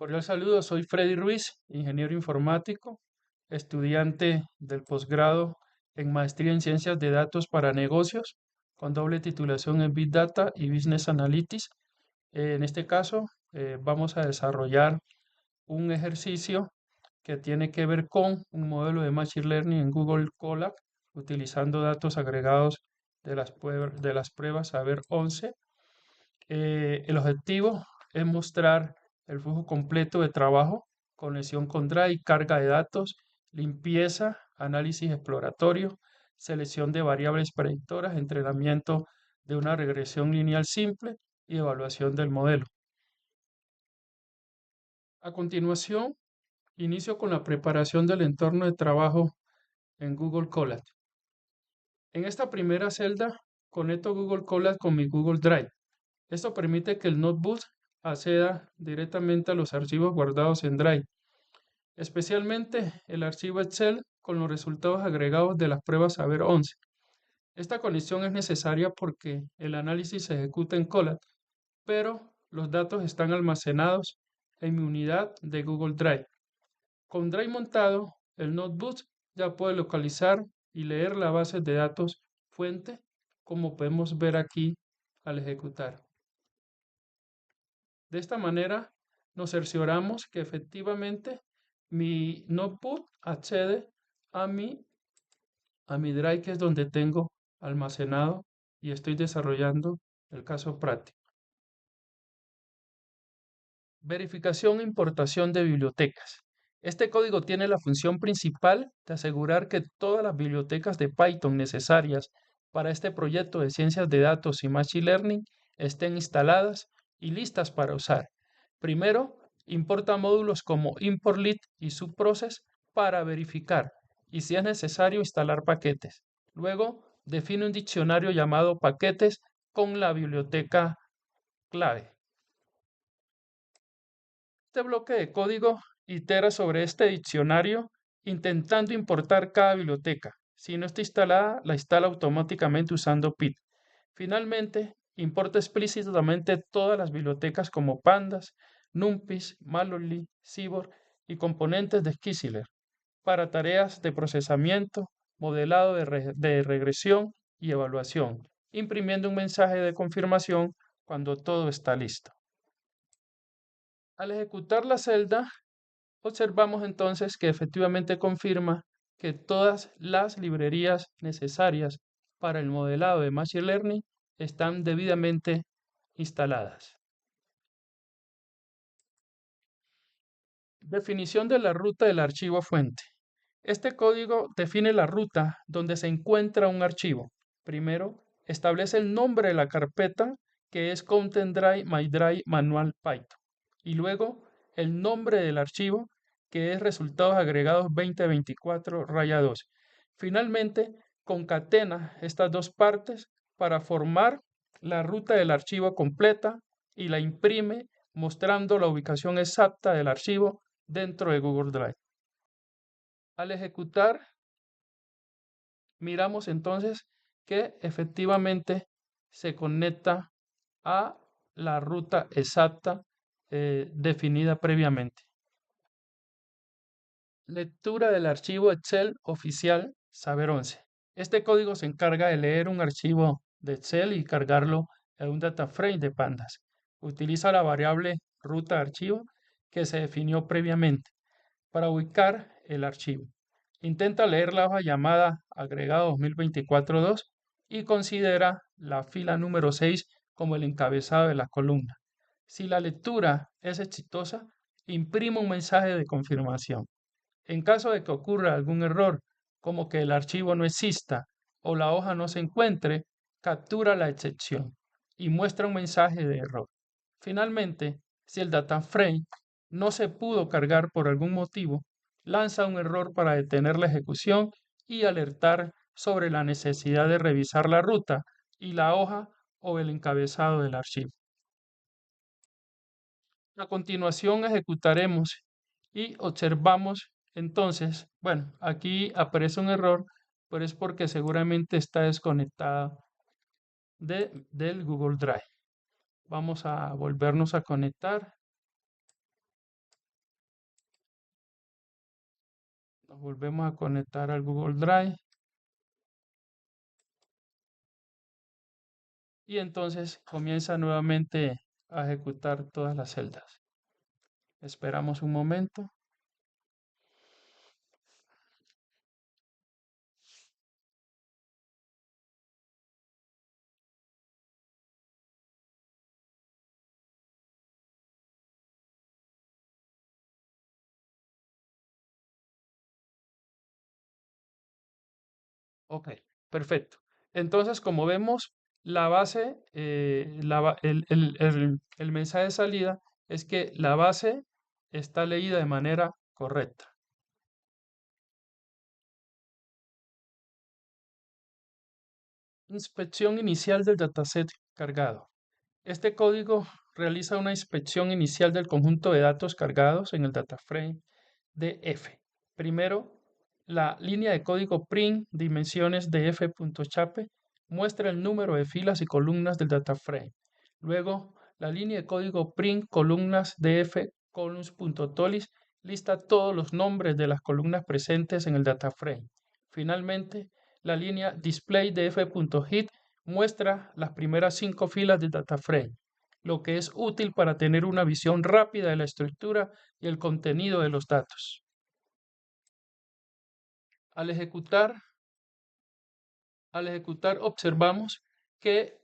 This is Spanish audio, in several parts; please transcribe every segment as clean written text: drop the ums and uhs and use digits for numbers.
Cordial saludo, soy Freddy Ruiz, ingeniero informático, estudiante del posgrado en Maestría en Ciencias de Datos para Negocios, con doble titulación en Big Data y Business Analytics. En este caso, vamos a desarrollar un ejercicio que tiene que ver con un modelo de Machine Learning en Google Colab, utilizando datos agregados de las pruebas Saber 11. El objetivo es mostrar el flujo completo de trabajo, conexión con Drive, carga de datos, limpieza, análisis exploratorio, selección de variables predictoras, entrenamiento de una regresión lineal simple y evaluación del modelo. A continuación, inicio con la preparación del entorno de trabajo en Google Colab. En esta primera celda, conecto Google Colab con mi Google Drive. Esto permite que el notebook acceda directamente a los archivos guardados en Drive, especialmente el archivo Excel con los resultados agregados de las pruebas Saber 11. Esta conexión es necesaria porque el análisis se ejecuta en Colab, pero los datos están almacenados en mi unidad de Google Drive. Con Drive montado, el notebook ya puede localizar y leer la base de datos fuente, como podemos ver aquí al ejecutar. De esta manera nos cercioramos que efectivamente mi notebook accede a mi Drive, que es donde tengo almacenado y estoy desarrollando el caso práctico. Verificación e importación de bibliotecas. Este código tiene la función principal de asegurar que todas las bibliotecas de Python necesarias para este proyecto de ciencias de datos y Machine Learning estén instaladas y listas para usar. Primero, importa módulos como ImportLit y SubProcess para verificar y, si es necesario, instalar paquetes. Luego, define un diccionario llamado paquetes con la biblioteca clave. Este bloque de código itera sobre este diccionario intentando importar cada biblioteca. Si no está instalada, la instala automáticamente usando pip. Finalmente, importa explícitamente todas las bibliotecas como pandas, numpys, malloc, seaborg y componentes de Skillshare para tareas de procesamiento, modelado de regresión y evaluación, imprimiendo un mensaje de confirmación cuando todo está listo. Al ejecutar la celda, observamos entonces que efectivamente confirma que todas las librerías necesarias para el modelado de Machine Learning están debidamente instaladas. Definición de la ruta del archivo fuente. Este código define la ruta donde se encuentra un archivo. Primero, establece el nombre de la carpeta, que es Content Drive My Drive Manual Python, y luego el nombre del archivo, que es resultados agregados 2024-2. Finalmente, concatena estas dos partes para formar la ruta del archivo completa y la imprime mostrando la ubicación exacta del archivo dentro de Google Drive. Al ejecutar, miramos entonces que efectivamente se conecta a la ruta exacta definida previamente. Lectura del archivo Excel oficial Saber 11. Este código se encarga de leer un archivo de Excel y cargarlo en un data frame de pandas. Utiliza la variable ruta de archivo que se definió previamente para ubicar el archivo. Intenta leer la hoja llamada agregado 2024-2 y considera la fila número 6 como el encabezado de la columna. Si la lectura es exitosa, imprime un mensaje de confirmación. En caso de que ocurra algún error, como que el archivo no exista o la hoja no se encuentre, captura la excepción y muestra un mensaje de error. Finalmente, si el data frame no se pudo cargar por algún motivo, lanza un error para detener la ejecución y alertar sobre la necesidad de revisar la ruta y la hoja o el encabezado del archivo. A continuación ejecutaremos y observamos entonces, bueno, aquí aparece un error, pero es porque seguramente está desconectada del Google Drive. Vamos a volvernos a conectar. Nos volvemos a conectar al Google Drive. Y entonces comienza nuevamente a ejecutar todas las celdas. Esperamos un momento. Ok, perfecto. Entonces, como vemos, la base, el mensaje de salida es que la base está leída de manera correcta. Inspección inicial del dataset cargado. Este código realiza una inspección inicial del conjunto de datos cargados en el data frame de F. Primero, la línea de código print dimensiones de f.chape muestra el número de filas y columnas del data frame. Luego, la línea de código print columnas de f columns.tolis lista todos los nombres de las columnas presentes en el data frame. Finalmente, la línea display de f.hit muestra las primeras 5 filas del data frame, lo que es útil para tener una visión rápida de la estructura y el contenido de los datos. Al ejecutar, observamos que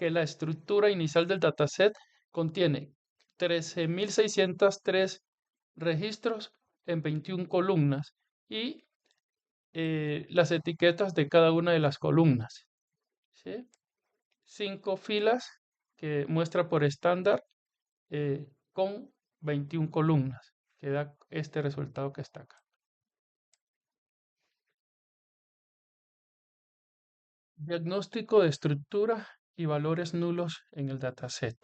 que la estructura inicial del dataset contiene 13.603 registros en 21 columnas y las etiquetas de cada una de las columnas. ¿Sí? 5 filas que muestra por estándar con 21 columnas, que da este resultado que está acá. Diagnóstico de estructura y valores nulos en el dataset.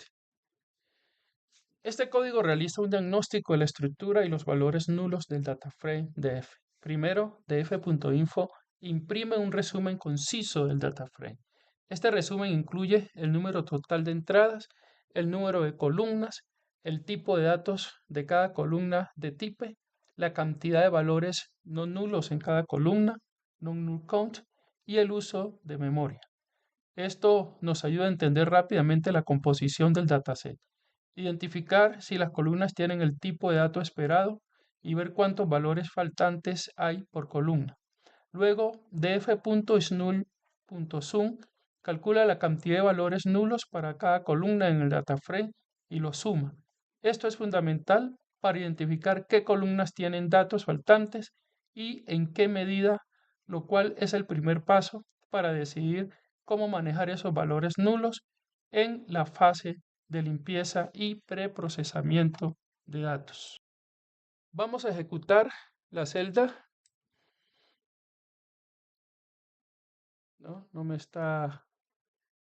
Este código realiza un diagnóstico de la estructura y los valores nulos del dataframe de F. Primero, df.info imprime un resumen conciso del dataframe. Este resumen incluye el número total de entradas, el número de columnas, el tipo de datos de cada columna de type, la cantidad de valores no nulos en cada columna, non-null count, y el uso de memoria. Esto nos ayuda a entender rápidamente la composición del dataset, identificar si las columnas tienen el tipo de dato esperado y ver cuántos valores faltantes hay por columna. Luego, df.snull.sum calcula la cantidad de valores nulos para cada columna en el dataframe y los suma. Esto es fundamental para identificar qué columnas tienen datos faltantes y en qué medida, lo cual es el primer paso para decidir cómo manejar esos valores nulos en la fase de limpieza y preprocesamiento de datos. Vamos a ejecutar la celda. No me está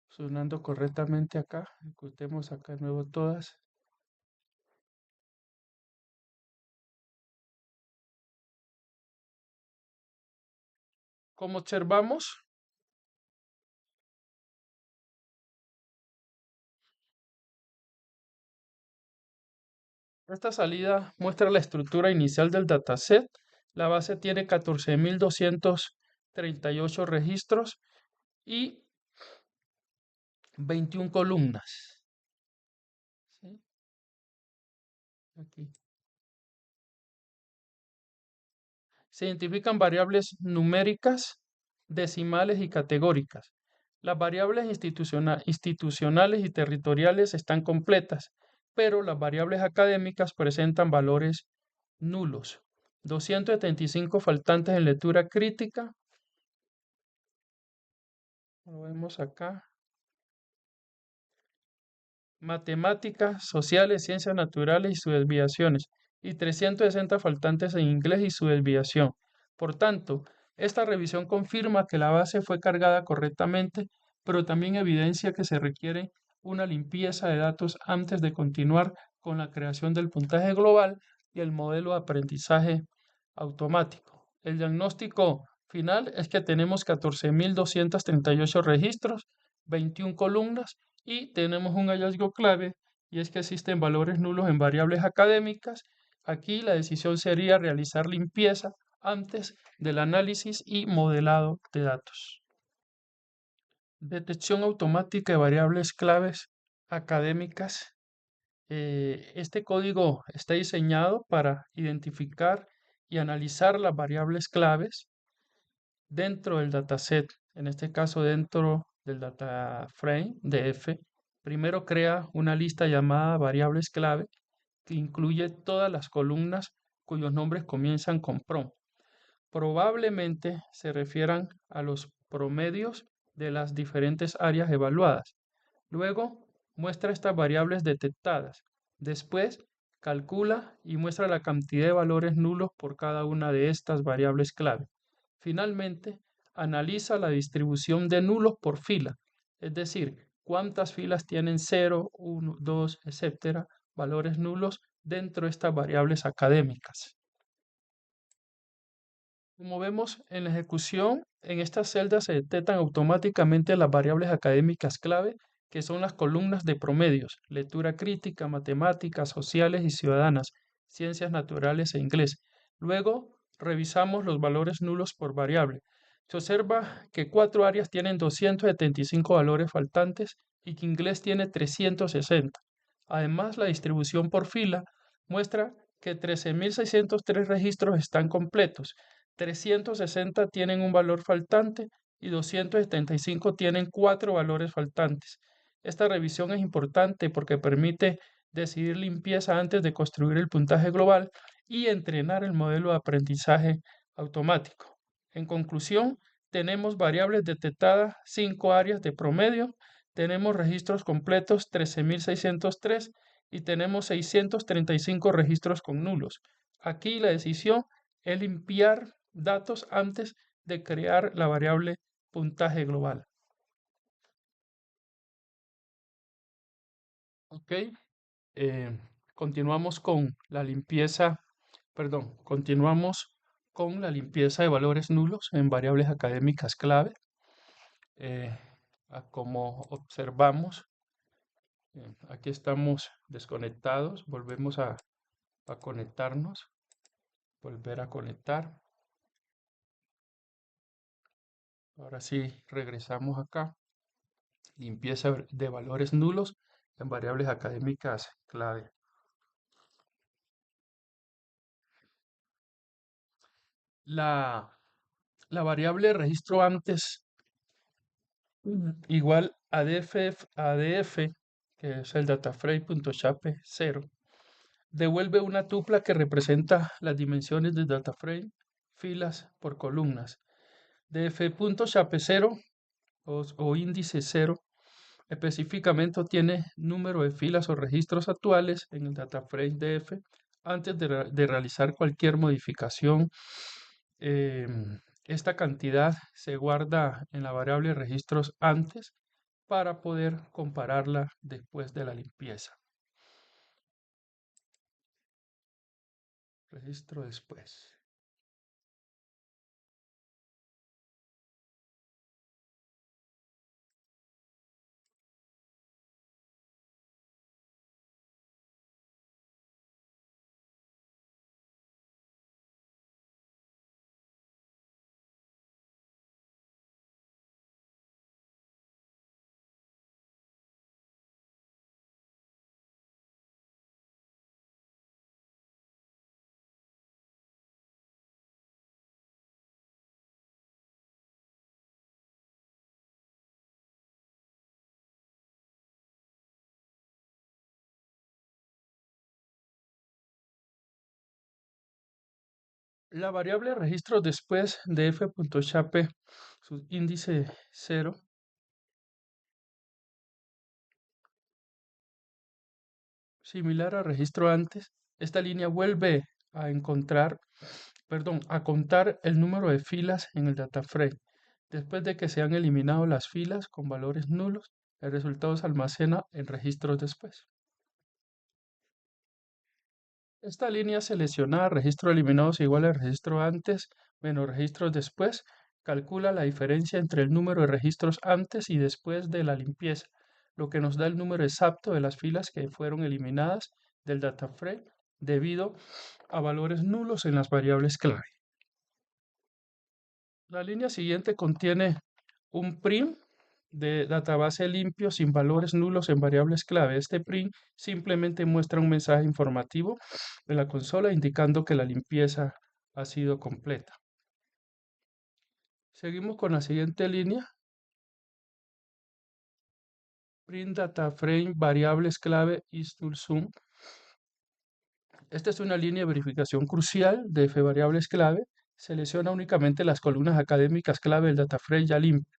sonando correctamente acá. Ejecutemos acá de nuevo todas. Como observamos, esta salida muestra la estructura inicial del dataset. La base tiene 14.238 registros y 21 columnas. ¿Sí? Aquí. Se identifican variables numéricas, decimales y categóricas. Las variables institucionales y territoriales están completas, pero las variables académicas presentan valores nulos. 275 faltantes en lectura crítica. Lo vemos acá. Matemáticas, sociales, ciencias naturales y sus desviaciones, y 360 faltantes en inglés y su desviación. Por tanto, esta revisión confirma que la base fue cargada correctamente, pero también evidencia que se requiere una limpieza de datos antes de continuar con la creación del puntaje global y el modelo de aprendizaje automático. El diagnóstico final es que tenemos 14.238 registros, 21 columnas y tenemos un hallazgo clave y es que existen valores nulos en variables académicas Aquí la decisión sería realizar limpieza antes del análisis y modelado de datos. Detección automática de variables claves académicas. Este código está diseñado para identificar y analizar las variables claves dentro del dataset, en este caso dentro del data frame DF. Primero crea una lista llamada variables clave que incluye todas las columnas cuyos nombres comienzan con prom. Probablemente se refieran a los promedios de las diferentes áreas evaluadas. Luego muestra estas variables detectadas. Después calcula y muestra la cantidad de valores nulos por cada una de estas variables clave. Finalmente, analiza la distribución de nulos por fila, es decir, cuántas filas tienen 0, 1, 2, etcétera, valores nulos dentro de estas variables académicas. Como vemos en la ejecución, en estas celdas se detectan automáticamente las variables académicas clave, que son las columnas de promedios, lectura crítica, matemáticas, sociales y ciudadanas, ciencias naturales e inglés. Luego, revisamos los valores nulos por variable. Se observa que 4 áreas tienen 275 valores faltantes y que inglés tiene 360. Además, la distribución por fila muestra que 13.603 registros están completos, 360 tienen un valor faltante y 275 tienen 4 valores faltantes. Esta revisión es importante porque permite decidir limpieza antes de construir el puntaje global y entrenar el modelo de aprendizaje automático. En conclusión, tenemos variables detectadas 5 áreas de promedio, tenemos registros completos 13.603 y tenemos 635 registros con nulos. Aquí la decisión es limpiar datos antes de crear la variable puntaje global. Ok, eh, continuamos con la limpieza, perdón, continuamos con la limpieza de valores nulos en variables académicas clave. Eh, como observamos, aquí estamos desconectados, volvemos a conectarnos, volver a conectar. Ahora sí, regresamos acá. Limpieza de valores nulos en variables académicas clave. La, la variable registro antes igual ADF, que es el dataframe.shape 0, devuelve una tupla que representa las dimensiones del dataframe, filas por columnas. df.shape 0 o índice 0 específicamente tiene número de filas o registros actuales en el dataframe DF antes de realizar cualquier modificación. Esta cantidad se guarda en la variable registros antes para poder compararla después de la limpieza. Registro después. La variable registro después de f.shape, su índice 0, similar a registro antes, esta línea vuelve a a contar el número de filas en el data frame. Después de que se han eliminado las filas con valores nulos, el resultado se almacena en registros después. Esta línea seleccionada, registro eliminados igual a registro antes menos registros después, calcula la diferencia entre el número de registros antes y después de la limpieza, lo que nos da el número exacto de las filas que fueron eliminadas del data frame debido a valores nulos en las variables clave. La línea siguiente contiene un print de database limpio sin valores nulos en variables clave. Este print simplemente muestra un mensaje informativo en la consola indicando que la limpieza ha sido completa. Seguimos con la siguiente línea. Print data frame variables clave is_null_sum. Esta es una línea de verificación crucial de F variables clave. Selecciona únicamente las columnas académicas clave del data frame ya limpio.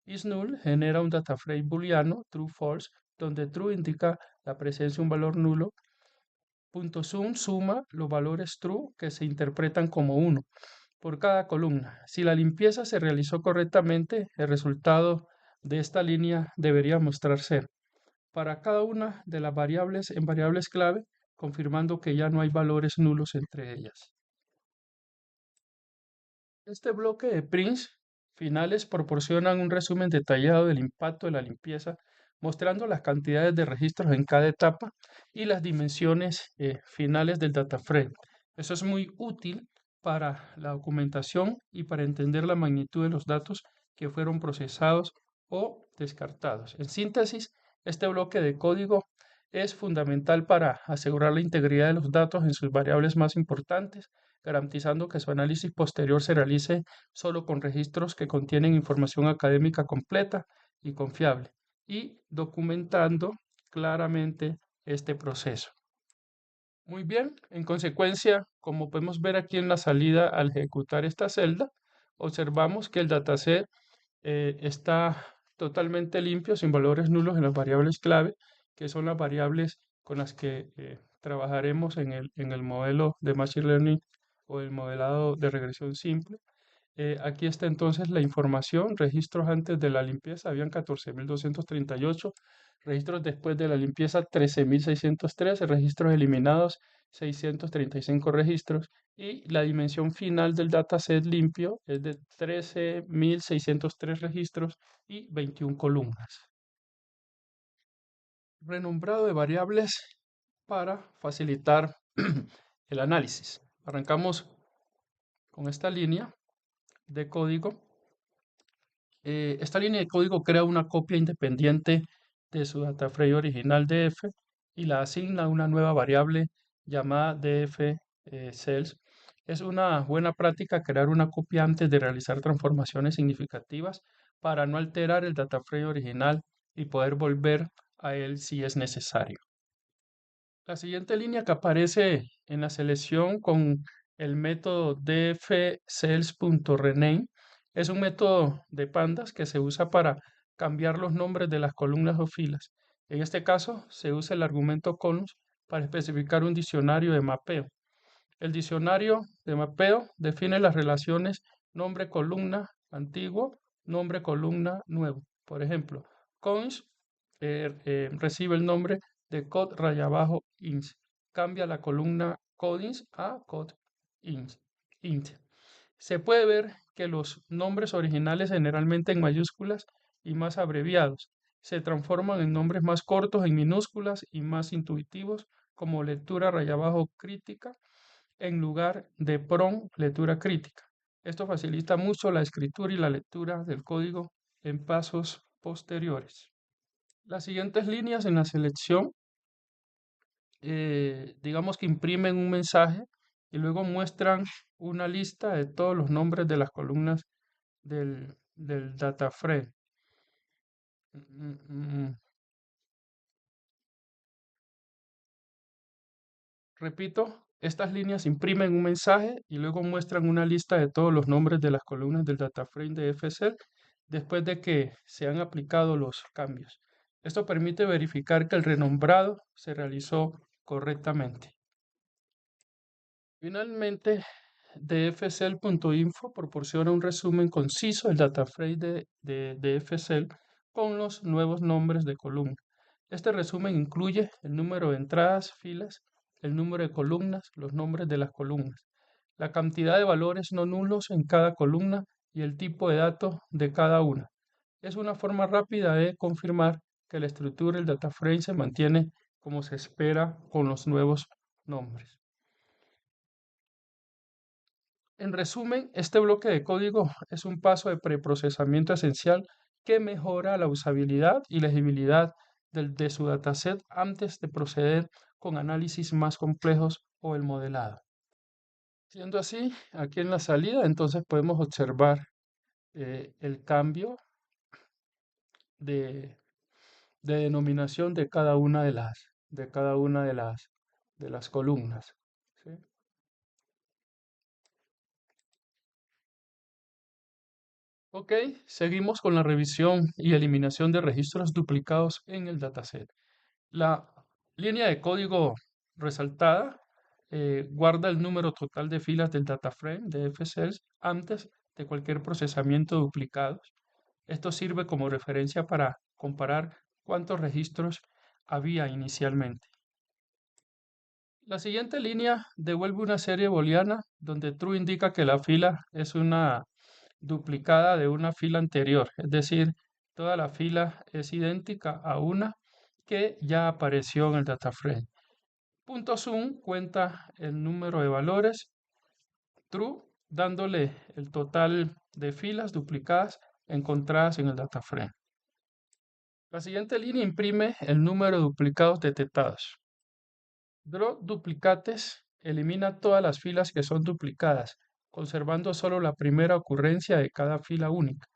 IsNull genera un data frame booleano, true-false, donde true indica la presencia de un valor nulo. .sum suma los valores true que se interpretan como 1 por cada columna. Si la limpieza se realizó correctamente, el resultado de esta línea debería mostrar 0 para cada una de las variables en variables clave, confirmando que ya no hay valores nulos entre ellas. Este bloque de prints finales proporcionan un resumen detallado del impacto de la limpieza, mostrando las cantidades de registros en cada etapa y las dimensiones finales del data frame. Eso es muy útil para la documentación y para entender la magnitud de los datos que fueron procesados o descartados. En síntesis, este bloque de código es fundamental para asegurar la integridad de los datos en sus variables más importantes, garantizando que su análisis posterior se realice solo con registros que contienen información académica completa y confiable, y documentando claramente este proceso. Muy bien, en consecuencia, como podemos ver aquí en la salida al ejecutar esta celda, observamos que el dataset está totalmente limpio, sin valores nulos en las variables clave, que son las variables con las que trabajaremos en el modelo de Machine Learning o el modelado de regresión simple. Aquí está entonces la información, registros antes de la limpieza, habían 14.238, registros después de la limpieza 13.613, registros eliminados 635 registros y la dimensión final del dataset limpio es de 13.603 registros y 21 columnas. Renombrado de variables para facilitar el análisis. Arrancamos con esta línea de código. Esta línea de código crea una copia independiente de su data frame original df y la asigna a una nueva variable llamada df cells. Es una buena práctica crear una copia antes de realizar transformaciones significativas para no alterar el data frame original y poder volver a él si es necesario. La siguiente línea que aparece en la selección con el método dfcells.rename es un método de pandas que se usa para cambiar los nombres de las columnas o filas. En este caso, se usa el argumento columns para especificar un diccionario de mapeo. El diccionario de mapeo define las relaciones nombre-columna antiguo, nombre-columna nuevo. Por ejemplo, coins recibe el nombre de code raya abajo int. Cambia la columna codings a code int. Se puede ver que los nombres originales, generalmente en mayúsculas y más abreviados, se transforman en nombres más cortos en minúsculas y más intuitivos, como lectura raya abajo crítica en lugar de PROM lectura crítica. Esto facilita mucho la escritura y la lectura del código en pasos posteriores. Las siguientes líneas en la selección, digamos que imprimen un mensaje y luego muestran una lista de todos los nombres de las columnas del data frame. Repito, estas líneas imprimen un mensaje y luego muestran una lista de todos los nombres de las columnas del data frame de FCell después de que se han aplicado los cambios. Esto permite verificar que el renombrado se realizó correctamente. Finalmente, dfcell.info proporciona un resumen conciso del data frame de dfcell con los nuevos nombres de columna. Este resumen incluye el número de entradas, filas, el número de columnas, los nombres de las columnas, la cantidad de valores no nulos en cada columna y el tipo de datos de cada una. Es una forma rápida de confirmar que la estructura del data frame se mantiene como se espera con los nuevos nombres. En resumen, este bloque de código es un paso de preprocesamiento esencial que mejora la usabilidad y legibilidad de su dataset antes de proceder con análisis más complejos o el modelado. Siendo así, aquí en la salida, entonces podemos observar el cambio de, de denominación de cada una de las columnas. ¿Sí? Ok, seguimos con la revisión y eliminación de registros duplicados en el dataset. La línea de código resaltada guarda el número total de filas del dataframe de FCells antes de cualquier procesamiento duplicado. Esto sirve como referencia para comparar cuántos registros había inicialmente. La siguiente línea devuelve una serie booleana donde true indica que la fila es una duplicada de una fila anterior, es decir, toda la fila es idéntica a una que ya apareció en el dataframe. .sum cuenta el número de valores true, dándole el total de filas duplicadas encontradas en el dataframe. La siguiente línea imprime el número de duplicados detectados. Draw duplicates elimina todas las filas que son duplicadas, conservando solo la primera ocurrencia de cada fila única.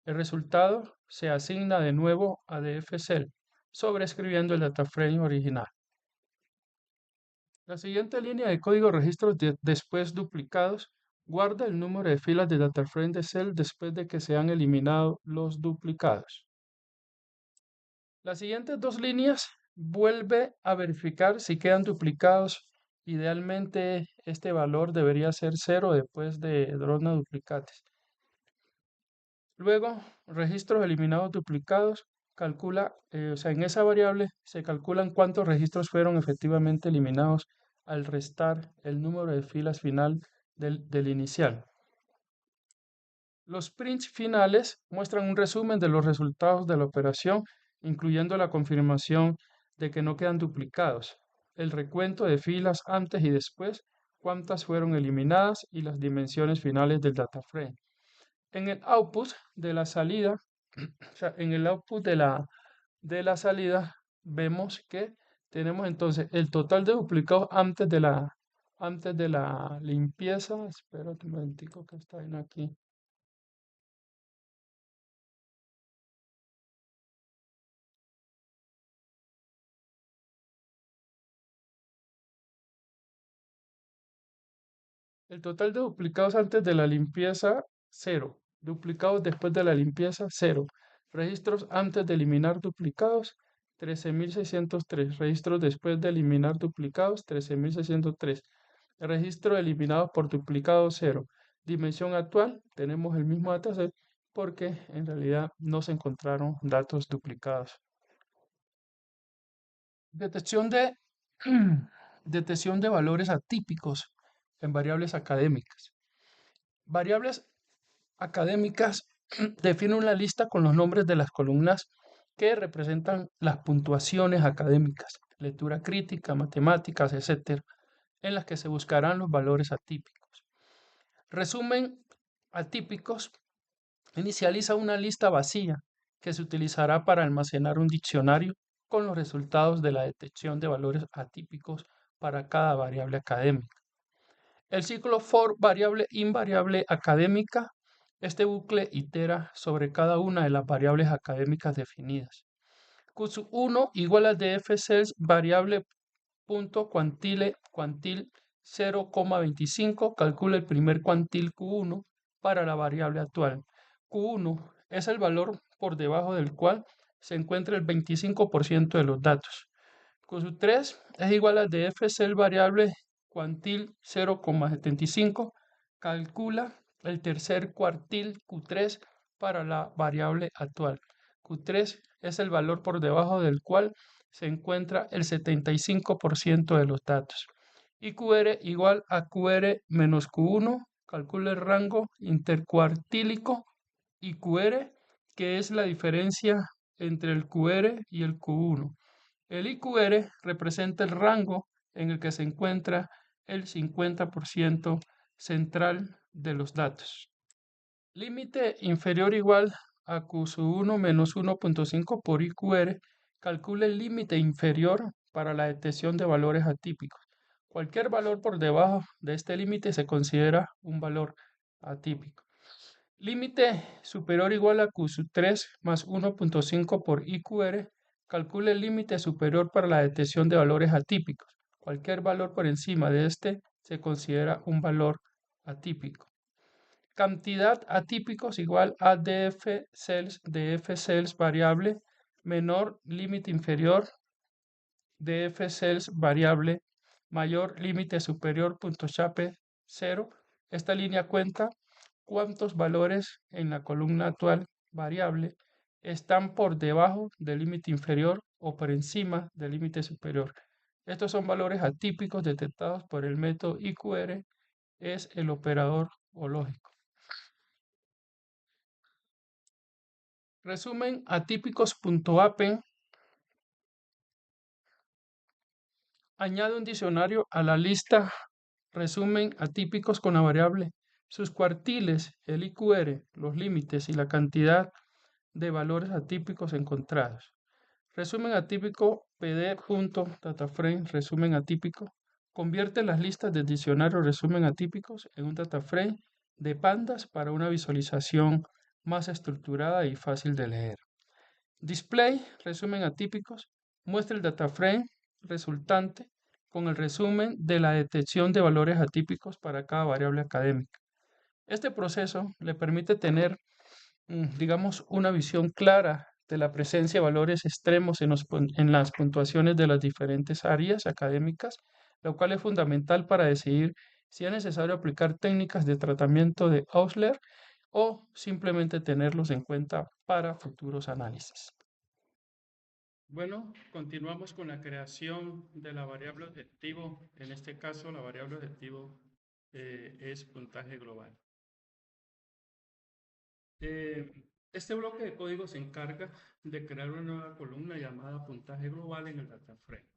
El resultado se asigna de nuevo a dfcell, sobreescribiendo el dataframe original. La siguiente línea de código registros después duplicados guarda el número de filas de dataframe de cell después de que se han eliminado los duplicados. Las siguientes dos líneas vuelve a verificar si quedan duplicados. Idealmente este valor debería ser 0 después de draw no duplicates. Luego, registros eliminados duplicados, calcula, o sea, en esa variable se calculan cuántos registros fueron efectivamente eliminados al restar el número de filas final del inicial. Los prints finales muestran un resumen de los resultados de la operación, incluyendo la confirmación de que no quedan duplicados, el recuento de filas antes y después, cuántas fueron eliminadas y las dimensiones finales del dataframe. En el output de la salida, o sea, en el output de la salida, vemos que tenemos entonces el total de duplicados antes de la limpieza. Espera un momentico que está bien aquí. El total de duplicados antes de la limpieza, 0. Duplicados después de la limpieza, 0. Registros antes de eliminar duplicados, 13.603. Registros después de eliminar duplicados, 13.603. Registro eliminado por duplicado, 0. Dimensión actual, tenemos el mismo dataset porque en realidad no se encontraron datos duplicados. Detección de, detección de valores atípicos en variables académicas. Variables académicas definen una lista con los nombres de las columnas que representan las puntuaciones académicas, lectura crítica, matemáticas, etc., en las que se buscarán los valores atípicos. Resumen atípicos inicializa una lista vacía que se utilizará para almacenar un diccionario con los resultados de la detección de valores atípicos para cada variable académica. El ciclo for variable invariable académica, este bucle itera sobre cada una de las variables académicas definidas. Q1 igual a dfcells variable punto quantile quantil 0,25, calcula el primer quantil Q1 para la variable actual. Q1 es el valor por debajo del cual se encuentra el 25% de los datos. Q3 es igual a dfcell variable quantil 0,75, calcula el tercer cuartil Q3 para la variable actual. Q3 es el valor por debajo del cual se encuentra el 75% de los datos. Y QR igual a QR menos Q1, calcula el rango intercuartílico y QR, que es la diferencia entre el QR y el Q1. El IQR representa el rango en el que se encuentra el 50% central de los datos. Límite inferior o igual a Q1 menos 1.5 por IQR. Calcula el límite inferior para la detección de valores atípicos. Cualquier valor por debajo de este límite se considera un valor atípico. Límite superior o igual a Q3 más 1.5 por IQR. Calcula el límite superior para la detección de valores atípicos. Cualquier valor por encima de este se considera un valor atípico. Cantidad atípicos igual a df cells variable menor límite inferior df cells variable mayor límite superior punto chape 0. Esta línea cuenta cuántos valores en la columna actual variable están por debajo del límite inferior o por encima del límite superior. Estos son valores atípicos detectados por el método IQR, es el operador o lógico. Resumen atípicos.apen añade un diccionario a la lista resumen atípicos con la variable sus cuartiles, el IQR, los límites y la cantidad de valores atípicos encontrados. Resumen atípico pd.dataframe resumen atípico convierte las listas del diccionario resumen atípicos en un dataframe de pandas para una visualización más estructurada y fácil de leer. Display, resumen atípicos, muestra el dataframe resultante con el resumen de la detección de valores atípicos para cada variable académica. Este proceso le permite tener, digamos, una visión clara de la presencia de valores extremos en las puntuaciones de las diferentes áreas académicas, lo cual es fundamental para decidir si es necesario aplicar técnicas de tratamiento de Ausler o simplemente tenerlos en cuenta para futuros análisis. Bueno, continuamos con la creación de la variable objetivo. En este caso, la variable objetivo es puntaje global. Este bloque de código se encarga de crear una nueva columna llamada puntaje global en el dataframe.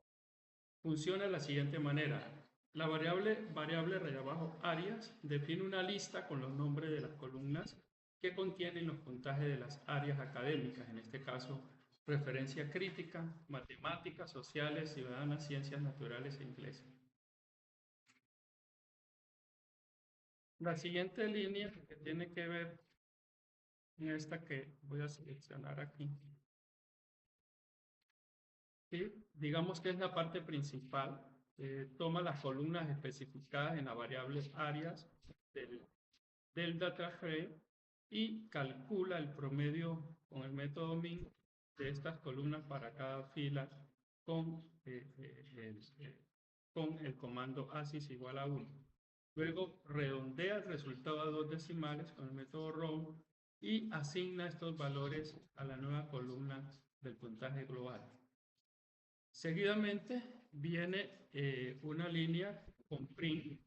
Funciona de la siguiente manera. La variable raya abajo áreas define una lista con los nombres de las columnas que contienen los puntajes de las áreas académicas, en este caso referencia crítica, matemáticas, sociales, ciudadanas, ciencias naturales e inglés. La siguiente línea que tiene que ver con esta que voy a seleccionar aquí, ¿sí? Digamos que es la parte principal. Toma las columnas especificadas en la variable áreas del dataframe y calcula el promedio con el método min de estas columnas para cada fila con, con el comando ASIS igual a 1. Luego redondea el resultado a 2 decimales con el método round y asigna estos valores a la nueva columna del puntaje global. Seguidamente viene una línea con print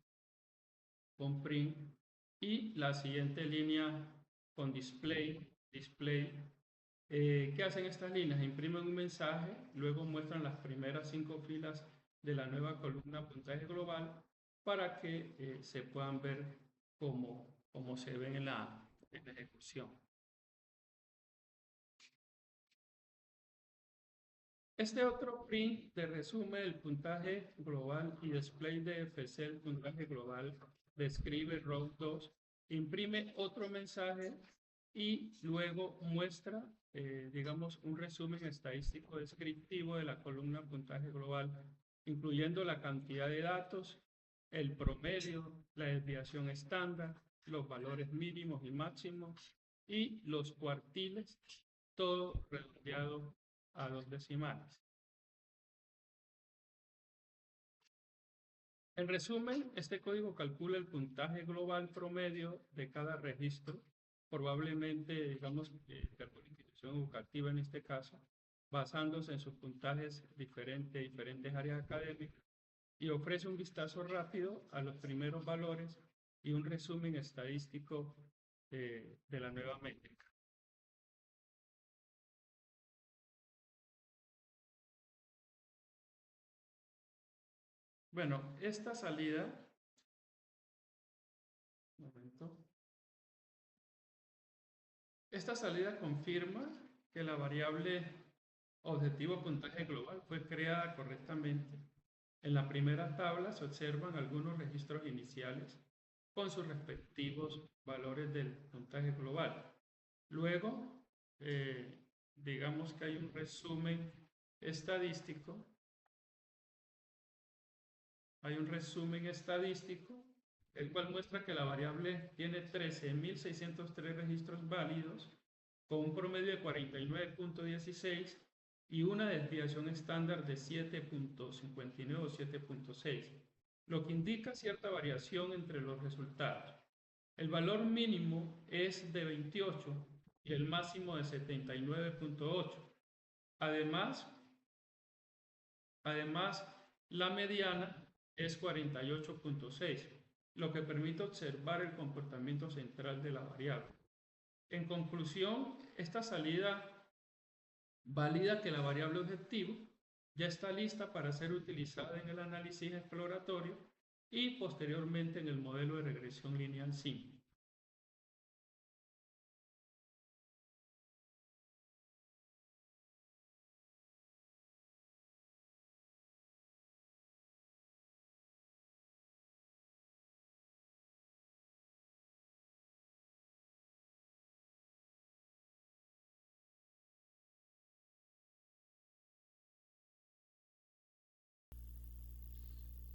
y la siguiente línea con display. ¿Qué hacen estas líneas? Imprimen un mensaje, luego muestran las primeras 5 filas de la nueva columna puntaje global para que se puedan ver cómo se ven en la ejecución. Este otro print de resumen el puntaje global y display de FC el puntaje global describe row 2, imprime otro mensaje y luego muestra, digamos, un resumen estadístico descriptivo de la columna puntaje global, incluyendo la cantidad de datos, el promedio, la desviación estándar, los valores mínimos y máximos y los cuartiles, todo redondeado a 2 decimales. En resumen, este código calcula el puntaje global promedio de cada registro, probablemente, digamos, de alguna institución educativa en este caso, basándose en sus puntajes diferentes áreas académicas, y ofrece un vistazo rápido a los primeros valores y un resumen estadístico de la nueva métrica. Bueno, esta salida Un momento. Esta salida confirma que la variable objetivo puntaje global fue creada correctamente. En la primera tabla se observan algunos registros iniciales con sus respectivos valores del puntaje global. Luego, digamos que hay un resumen estadístico. Hay un resumen estadístico, el cual muestra que la variable tiene 13.603 registros válidos, con un promedio de 49.16 y una desviación estándar de 7.59 o 7.6, lo que indica cierta variación entre los resultados. El valor mínimo es de 28 y el máximo de 79.8. Además, Además, la mediana es 48.6, lo que permite observar el comportamiento central de la variable. En conclusión, esta salida valida que la variable objetivo ya está lista para ser utilizada en el análisis exploratorio y posteriormente en el modelo de regresión lineal simple.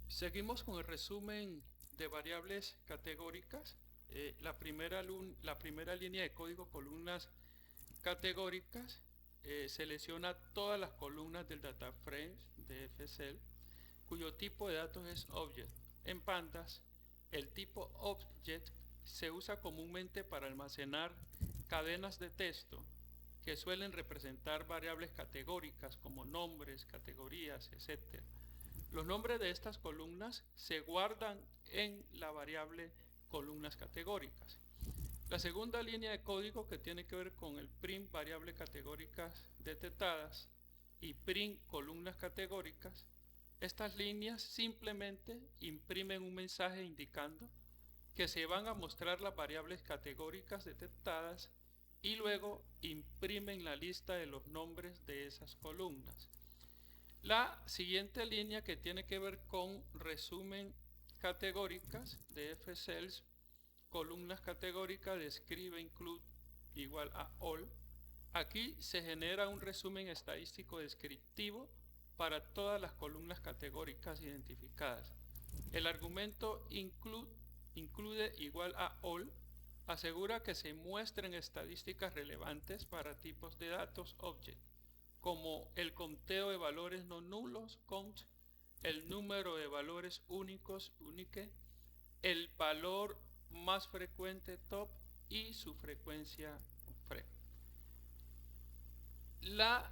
Seguimos con el resumen de variables categóricas. La primera línea de código columnas categóricas selecciona todas las columnas del data frame de FSL cuyo tipo de datos es object. En pandas, el tipo object se usa comúnmente para almacenar cadenas de texto que suelen representar variables categóricas como nombres, categorías, etc. Los nombres de estas columnas se guardan en la variable columnas categóricas. La segunda línea de código que tiene que ver con el print variable categóricas detectadas y print columnas categóricas, estas líneas simplemente imprimen un mensaje indicando que se van a mostrar las variables categóricas detectadas y luego imprimen la lista de los nombres de esas columnas. La siguiente línea que tiene que ver con resumen categóricas de FCells, columnas categóricas, describe include igual a all. Aquí se genera un resumen estadístico descriptivo para todas las columnas categóricas identificadas. El argumento include igual a all asegura que se muestren estadísticas relevantes para tipos de datos object, como el conteo de valores no nulos, count, el número de valores únicos, unique, el valor más frecuente, top, y su frecuencia, fre. La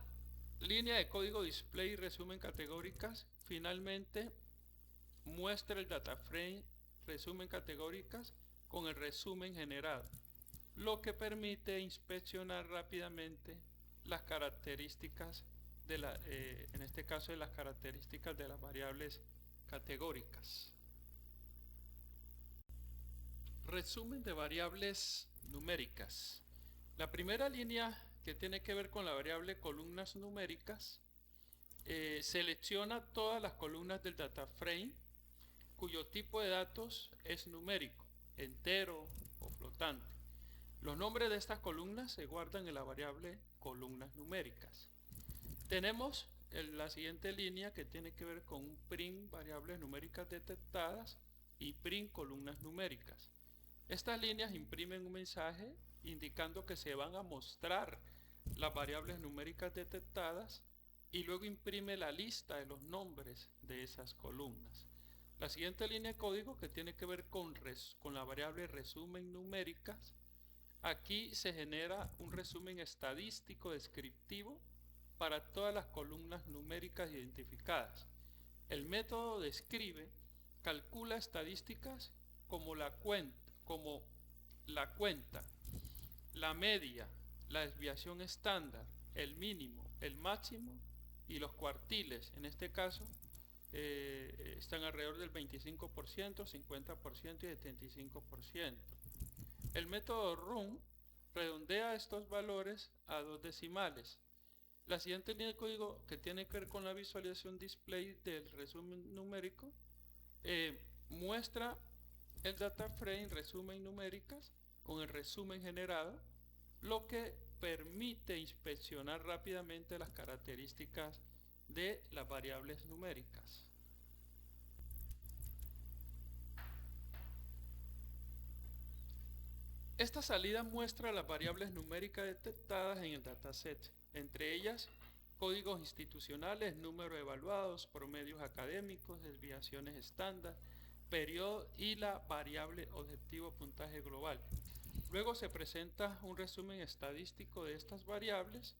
línea de código display resumen categóricas finalmente muestra el data frame resumen categóricas con el resumen generado, lo que permite inspeccionar rápidamente las características en este caso de las características de las variables categóricas. Resumen de variables numéricas. La primera línea que tiene que ver con la variable columnas numéricas selecciona todas las columnas del data frame cuyo tipo de datos es numérico, entero o flotante. Los nombres de estas columnas se guardan en la variable columnas numéricas. Tenemos la siguiente línea que tiene que ver con un print variables numéricas detectadas y print columnas numéricas. Estas líneas imprimen un mensaje indicando que se van a mostrar las variables numéricas detectadas y luego imprime la lista de los nombres de esas columnas. La siguiente línea de código que tiene que ver con la variable resumen numéricas, aquí se genera un resumen estadístico descriptivo para todas las columnas numéricas identificadas. El método describe calcula estadísticas como la cuenta, la media, la desviación estándar, el mínimo, el máximo y los cuartiles, en este caso, están alrededor del 25%, 50% y 75%. El método RUN redondea estos valores a dos decimales. La siguiente línea de código, que tiene que ver con la visualización display del resumen numérico, muestra el data frame resumen numéricas con el resumen generado, lo que permite inspeccionar rápidamente las características de las variables numéricas. Esta salida muestra las variables numéricas detectadas en el dataset, entre ellas códigos institucionales, número de evaluados, promedios académicos, desviaciones estándar, periodo y la variable objetivo puntaje global. Luego se presenta un resumen estadístico de estas variables.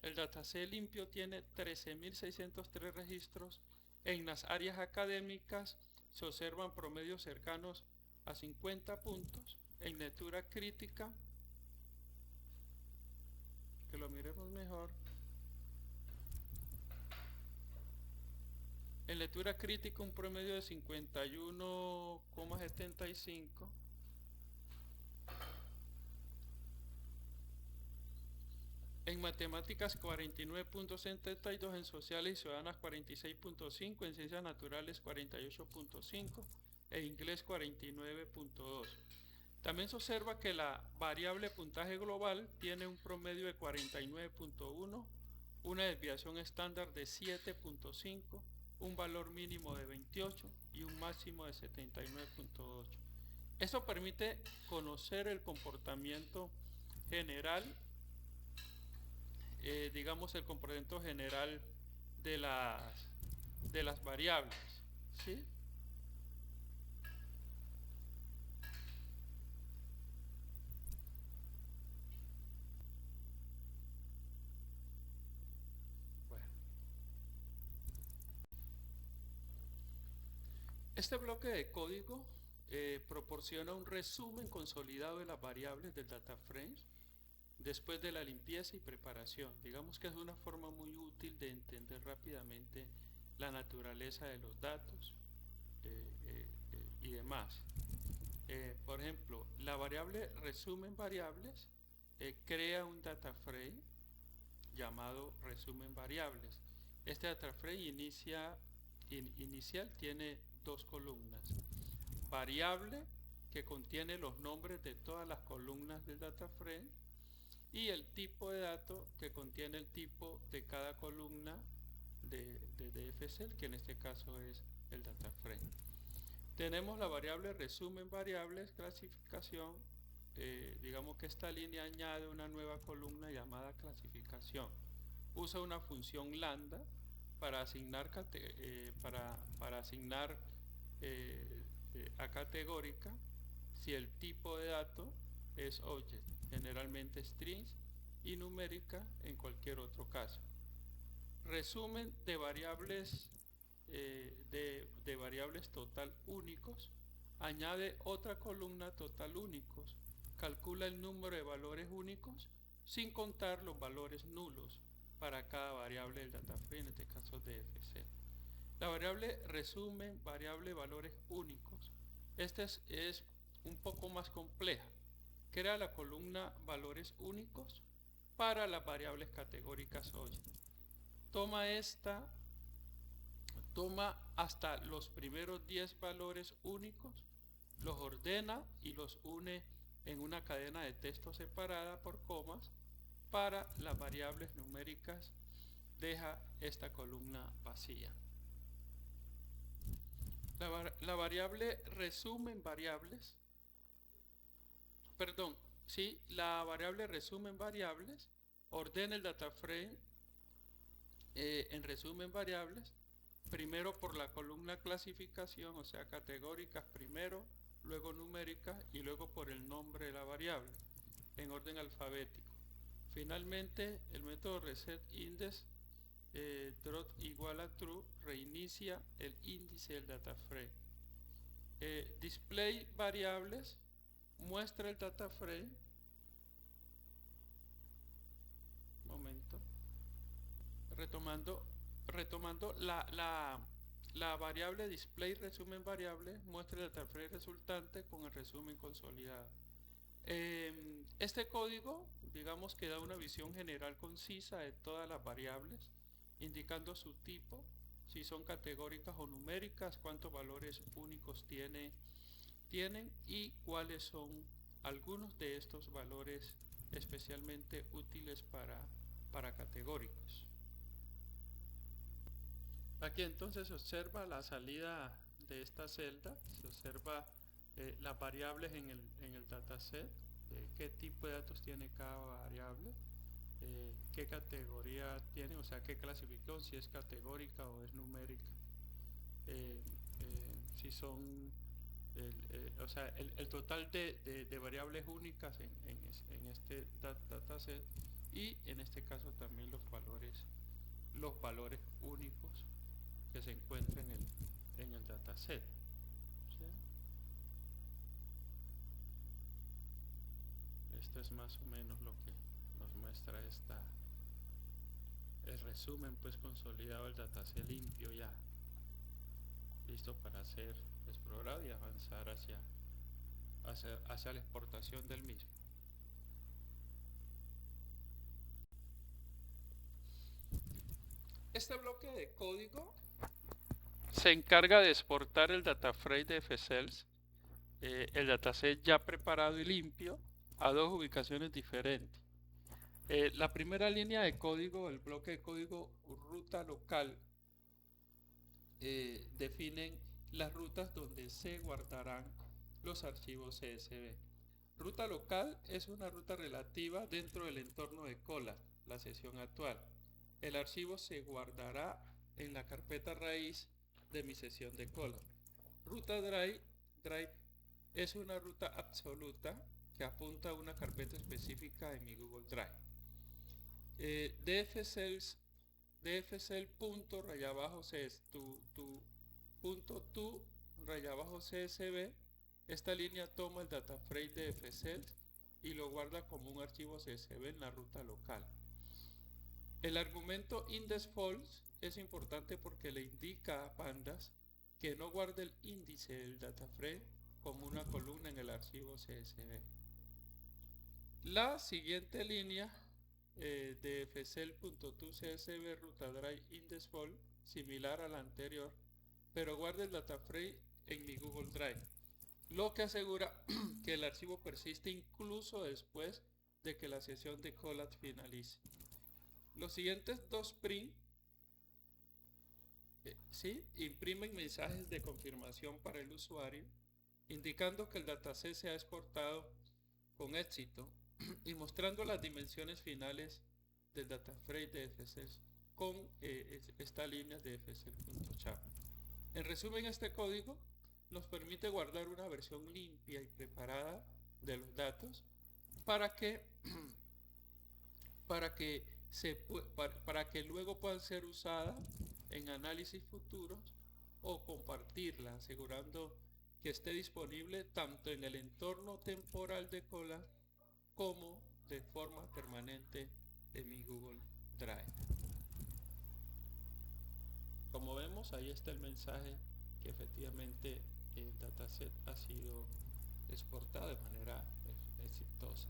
El dataset limpio tiene 13.603 registros. En las áreas académicas se observan promedios cercanos a 50 puntos. En lectura crítica, que lo miremos mejor, en lectura crítica un promedio de 51,75. En matemáticas 49,72, en sociales y ciudadanas 46,5, en ciencias naturales 48,5 e inglés 49,2. También se observa que la variable puntaje global tiene un promedio de 49,1, una desviación estándar de 7,5, un valor mínimo de 28 y un máximo de 79,8. Esto permite conocer el comportamiento general, digamos el comportamiento general de las variables, ¿sí? Bueno, este bloque de código proporciona un resumen consolidado de las variables del data frame después de la limpieza y preparación. Digamos que es una forma muy útil de entender rápidamente la naturaleza de los datos y demás. Por ejemplo, la variable resumen variables crea un data frame llamado resumen variables. Este data frame inicial tiene dos columnas. Variable, que contiene los nombres de todas las columnas del data frame, y el tipo de dato, que contiene el tipo de cada columna de DFSL, que en este caso es el data frame. Tenemos la variable resumen variables clasificación. Digamos que esta línea añade una nueva columna llamada clasificación. Usa una función lambda para asignar, a categórica si el tipo de dato es object, generalmente strings, y numérica en cualquier otro caso. Resumen de variables de variables total únicos, añade otra columna total únicos, calcula el número de valores únicos sin contar los valores nulos para cada variable del data frame, en este caso DFC. La variable resumen, variable valores únicos. Esta es un poco más compleja. Crea la columna valores únicos para las variables categóricas hoy. Toma hasta los primeros 10 valores únicos, los ordena y los une en una cadena de texto separada por comas. Para las variables numéricas deja esta columna vacía. La variable resumen variables, perdón, sí, la variable resumen variables ordena el data frame en resumen variables, primero por la columna clasificación, o sea, categóricas primero, luego numéricas y luego por el nombre de la variable, en orden alfabético. Finalmente, el método resetIndex drop igual a true reinicia el índice del data frame. Display variables muestra el data frame. Momento. Retomando La variable display resumen variable muestra el data frame resultante con el resumen consolidado. Este código, digamos que da una visión general concisa de todas las variables, indicando su tipo, si son categóricas o numéricas, cuántos valores únicos tienen y cuáles son algunos de estos valores especialmente útiles para categóricos. Aquí entonces se observa la salida de esta celda, se observa las variables en el dataset, qué tipo de datos tiene cada variable, qué categoría tiene, o sea, qué clasificación, si es categórica o es numérica, si son, o sea, el total de variables únicas en este dataset y en este caso también los valores únicos que se encuentran en el dataset. ¿Sí? Esto es más o menos lo que nos muestra el resumen pues consolidado del dataset limpio ya listo para ser explorado y avanzar hacia la exportación del mismo. Este bloque de código se encarga de exportar el data frame de FCells, el dataset ya preparado y limpio, a dos ubicaciones diferentes. La primera línea de código, el bloque de código ruta local, definen las rutas donde se guardarán los archivos CSV. Ruta local es una ruta relativa dentro del entorno de Colab, la sesión actual. El archivo se guardará en la carpeta raíz de mi sesión de Colab. Ruta drive es una ruta absoluta que apunta a una carpeta específica en mi Google Drive. dfcell punto raya abajo tu raya abajo csv. Esta línea toma el data frame de dfcells y lo guarda como un archivo csv en la ruta local. El argumento index_false es importante porque le indica a Pandas que no guarde el índice del data frame como una columna en el archivo csv. La siguiente línea de fcell.toCSV ruta drive index_false, similar a la anterior, pero guarda el data frame en mi Google Drive, lo que asegura que el archivo persiste incluso después de que la sesión de Colab finalice. Los siguientes dos print imprimen mensajes de confirmación para el usuario, indicando que el dataset se ha exportado con éxito y mostrando las dimensiones finales del data frame de FCells con esta línea de fcell.char. En resumen, este código nos permite guardar una versión limpia y preparada de los datos para que luego puedan ser usadas en análisis futuros o compartirla, asegurando que esté disponible tanto en el entorno temporal de Colab como de forma permanente en mi Google Drive. Como vemos, ahí está el mensaje que efectivamente el dataset ha sido exportado de manera exitosa.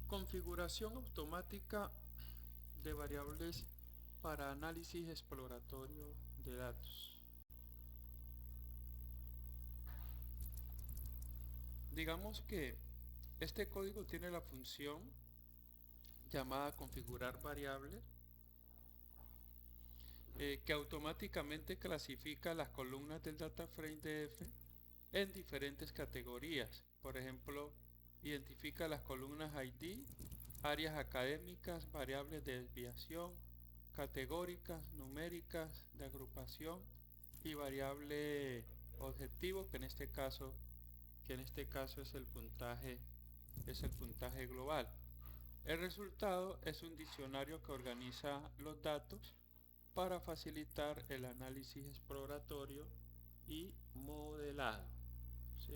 Configuración automática de variables para análisis exploratorio de datos. Digamos que este código tiene la función llamada configurar variable, que automáticamente clasifica las columnas del data frame DF en diferentes categorías. Por ejemplo, identifica las columnas ID, áreas académicas, variables de desviación, categóricas, numéricas, de agrupación y variable objetivo, que en este caso es el puntaje global. El resultado es un diccionario que organiza los datos para facilitar el análisis exploratorio y modelado. ¿Sí?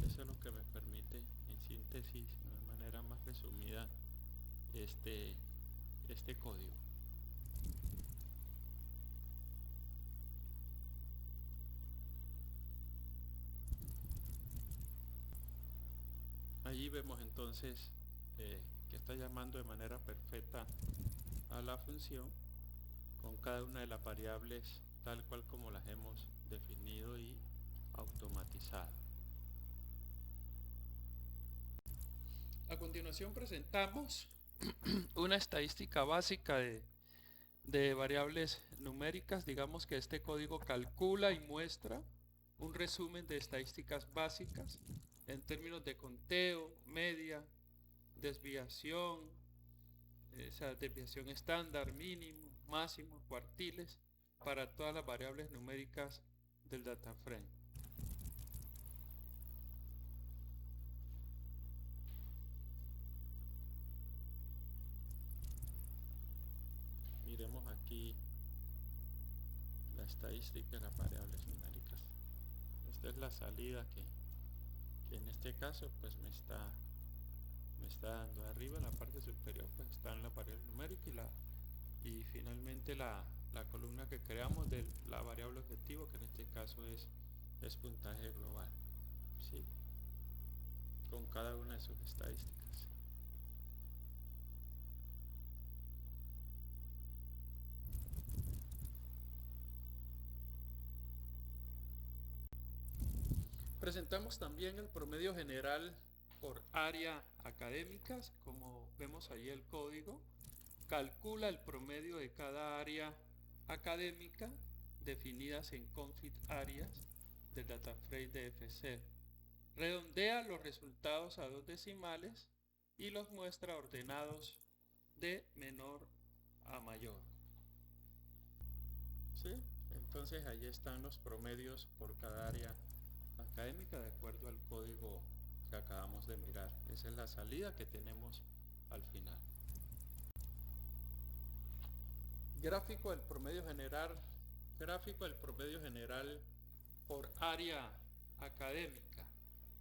Eso es lo que me permite, en síntesis, de manera más resumida, este código. Allí vemos entonces que está llamando de manera perfecta a la función con cada una de las variables tal cual como las hemos definido y automatizado. A continuación presentamos una estadística básica de variables numéricas. Digamos que este código calcula y muestra un resumen de estadísticas básicas en términos de conteo, media, desviación, desviación estándar, mínimo, máximo, cuartiles, para todas las variables numéricas del data frame. Miremos aquí la estadística de las variables numéricas. Esta es la salida que en este caso pues me está dando. Arriba en la parte superior pues están las variables numéricas y finalmente la columna que creamos de la variable objetivo, que en este caso es puntaje global, ¿sí? Con cada una de sus estadísticas. Presentamos también el promedio general por área académicas. Como vemos ahí el código, calcula el promedio de cada área académica definidas en config áreas del data frame de FC. Redondea los resultados a 2 decimales y los muestra ordenados de menor a mayor. ¿Sí? Entonces ahí están los promedios por cada área académica de acuerdo al código que acabamos de mirar. Esa es la salida que tenemos al final. Gráfico del promedio general por área académica.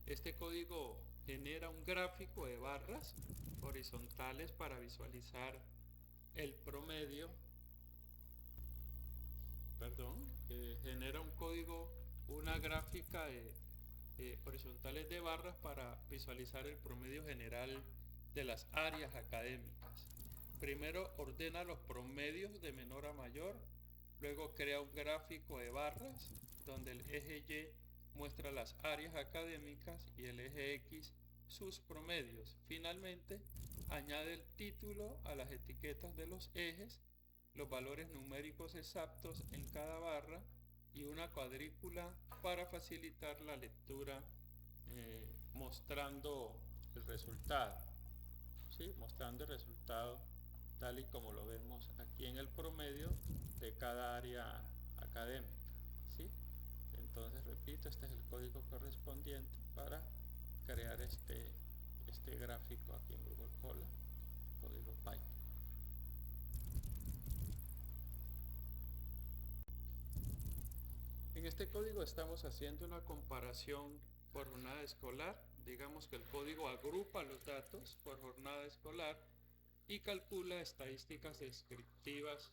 Este código genera un gráfico de barras horizontales para visualizar el promedio. Genera un código, una gráfica de horizontales de barras para visualizar el promedio general de las áreas académicas. Primero ordena los promedios de menor a mayor, luego crea un gráfico de barras donde el eje Y muestra las áreas académicas y el eje X sus promedios. Finalmente, añade el título a las etiquetas de los ejes, los valores numéricos exactos en cada barra y una cuadrícula para facilitar la lectura, mostrando el resultado, ¿sí? Mostrando el resultado tal y como lo vemos aquí en el promedio de cada área académica, ¿sí? Entonces, repito, este es el código correspondiente para crear este gráfico aquí en Google Colab, código Python. En este código estamos haciendo una comparación por jornada escolar. Digamos que el código agrupa los datos por jornada escolar y calcula estadísticas descriptivas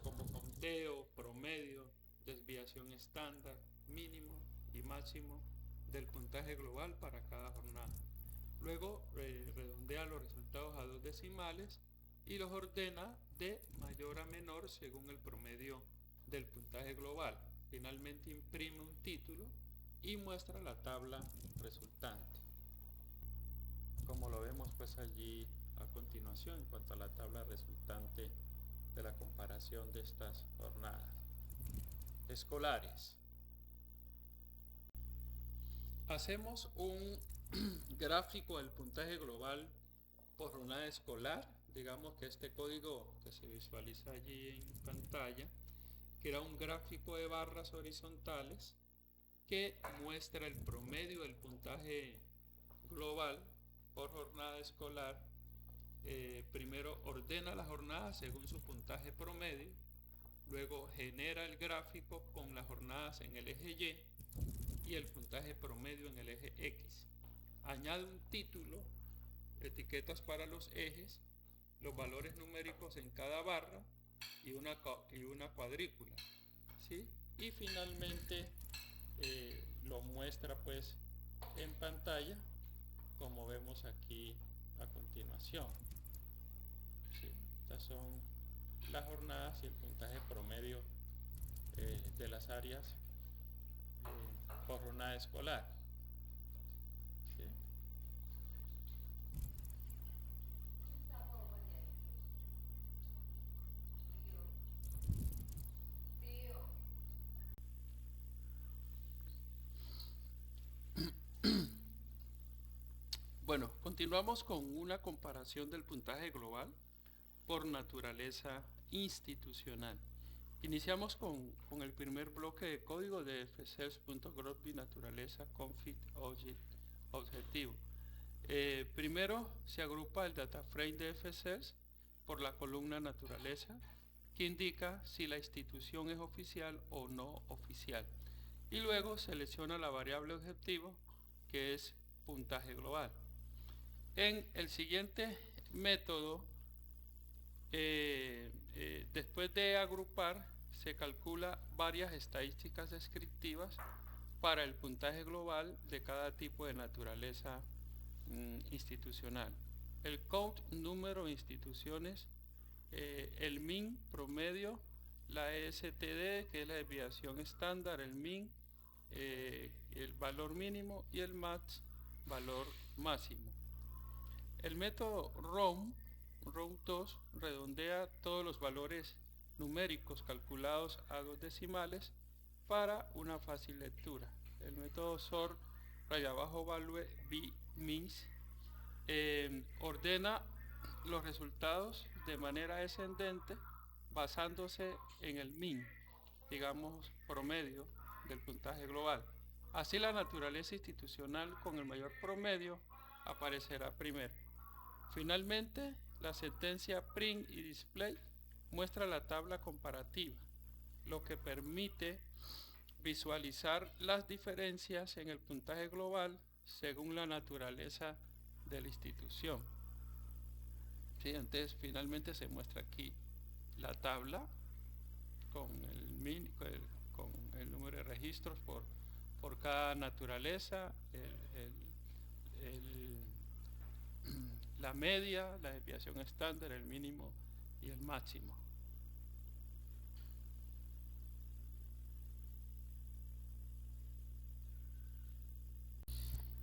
como conteo, promedio, desviación estándar, mínimo y máximo del puntaje global para cada jornada. Luego redondea los resultados a 2 decimales y los ordena de mayor a menor según el promedio del puntaje global. Finalmente imprime un título y muestra la tabla resultante, como lo vemos pues allí a continuación en cuanto a la tabla resultante de la comparación de estas jornadas escolares. Hacemos un gráfico del puntaje global por jornada escolar. Digamos que este código que se visualiza allí en pantalla crea un gráfico de barras horizontales que muestra el promedio del puntaje global por jornada escolar. Primero ordena las jornadas según su puntaje promedio, luego genera el gráfico con las jornadas en el eje Y y el puntaje promedio en el eje X. Añade un título, etiquetas para los ejes, los valores numéricos en cada barra y una cuadrícula, ¿sí? Y finalmente lo muestra pues en pantalla como vemos aquí a continuación. ¿Sí? Estas son las jornadas y el puntaje promedio de las áreas por jornada escolar. ¿Sí? Bueno, continuamos con una comparación del puntaje global por naturaleza institucional. Iniciamos con el primer bloque de código de FCELS.Grosby naturaleza config objetivo. Primero se agrupa el data frame de FCELS por la columna naturaleza, que indica si la institución es oficial o no oficial. Y luego selecciona la variable objetivo, que es puntaje global. En el siguiente método, después de agrupar, se calcula varias estadísticas descriptivas para el puntaje global de cada tipo de naturaleza institucional. El count, número de instituciones, el min, promedio, la ESTD, que es la desviación estándar, el min, el valor mínimo, y el max, valor máximo. El método ROM 2 redondea todos los valores numéricos calculados a dos decimales para una fácil lectura. El método SOR _value b-mins ordena los resultados de manera descendente basándose en el min, digamos promedio del puntaje global. Así la naturaleza institucional con el mayor promedio aparecerá primero. Finalmente, la sentencia print y display muestra la tabla comparativa, lo que permite visualizar las diferencias en el puntaje global según la naturaleza de la institución. ¿Sí? Entonces, finalmente se muestra aquí la tabla con el número de registros por cada naturaleza, la media, la desviación estándar, el mínimo y el máximo.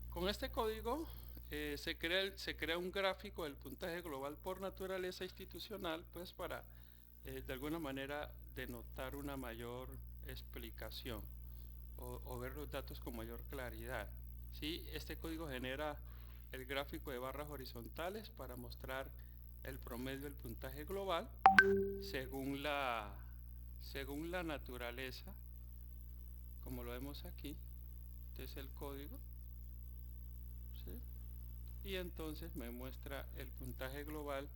Con este código se crea un gráfico del puntaje global por naturaleza institucional, pues para de alguna manera denotar una mayor explicación o ver los datos con mayor claridad. ¿Sí? Este código genera el gráfico de barras horizontales para mostrar el promedio del puntaje global según la naturaleza, como lo vemos aquí. Este es el código, ¿sí? Y entonces me muestra el puntaje global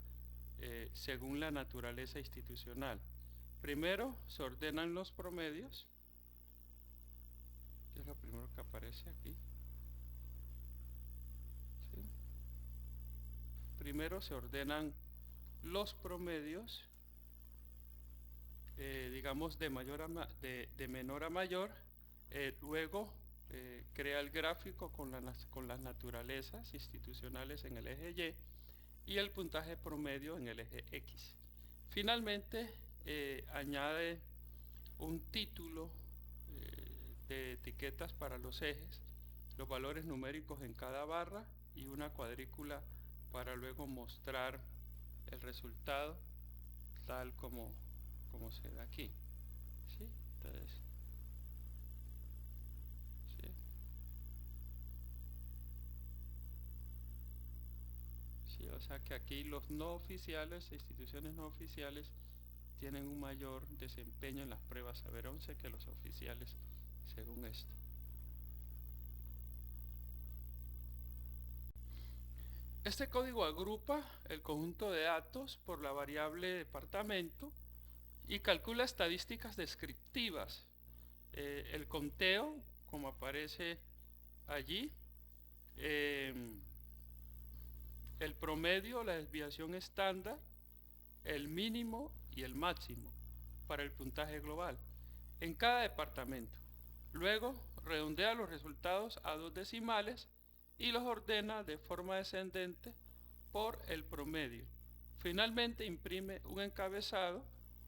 según la naturaleza institucional. Primero se ordenan los promedios, que es lo primero que aparece aquí. ¿Sí? Primero se ordenan los promedios, digamos de menor a mayor, luego crea el gráfico con las naturalezas institucionales en el eje Y el puntaje promedio en el eje X. Finalmente añade un título de etiquetas para los ejes, los valores numéricos en cada barra y una cuadrícula para luego mostrar el resultado tal como se ve aquí. ¿Sí? Entonces, ¿sí? Sí, o sea que aquí los no oficiales, instituciones no oficiales, tienen un mayor desempeño en las pruebas Saber 11 que los oficiales, según esto. Este código agrupa el conjunto de datos por la variable departamento y calcula estadísticas descriptivas. El conteo, como aparece allí, el promedio, la desviación estándar, el mínimo y el máximo para el puntaje global en cada departamento. Luego redondea los resultados a dos decimales y los ordena de forma descendente por el promedio. Finalmente imprime un encabezado